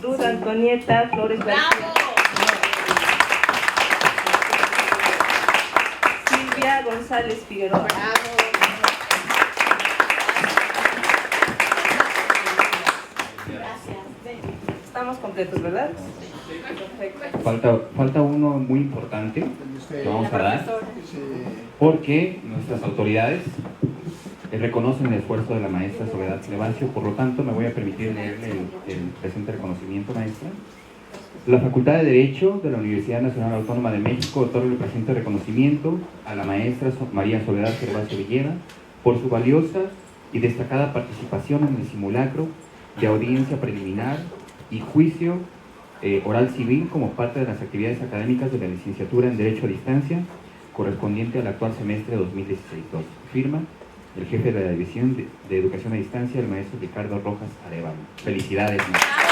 Ruth Antonieta Flores García. Silvia González Figueroa. Estamos completos, ¿verdad? Falta uno muy importante, lo vamos a dar, porque nuestras autoridades reconocen el esfuerzo de la maestra Soledad Clevancio, por lo tanto me voy a permitir leerle el presente reconocimiento, maestra. La Facultad de Derecho de la Universidad Nacional Autónoma de México otorga el presente reconocimiento a la maestra María Soledad Clevancio Villeda por su valiosa y destacada participación en el simulacro de audiencia preliminar y juicio oral civil como parte de las actividades académicas de la licenciatura en Derecho a Distancia correspondiente al actual semestre 2016-2. Firma el jefe de la División de Educación a Distancia, el maestro Ricardo Rojas Arevalo. Felicidades, maestro.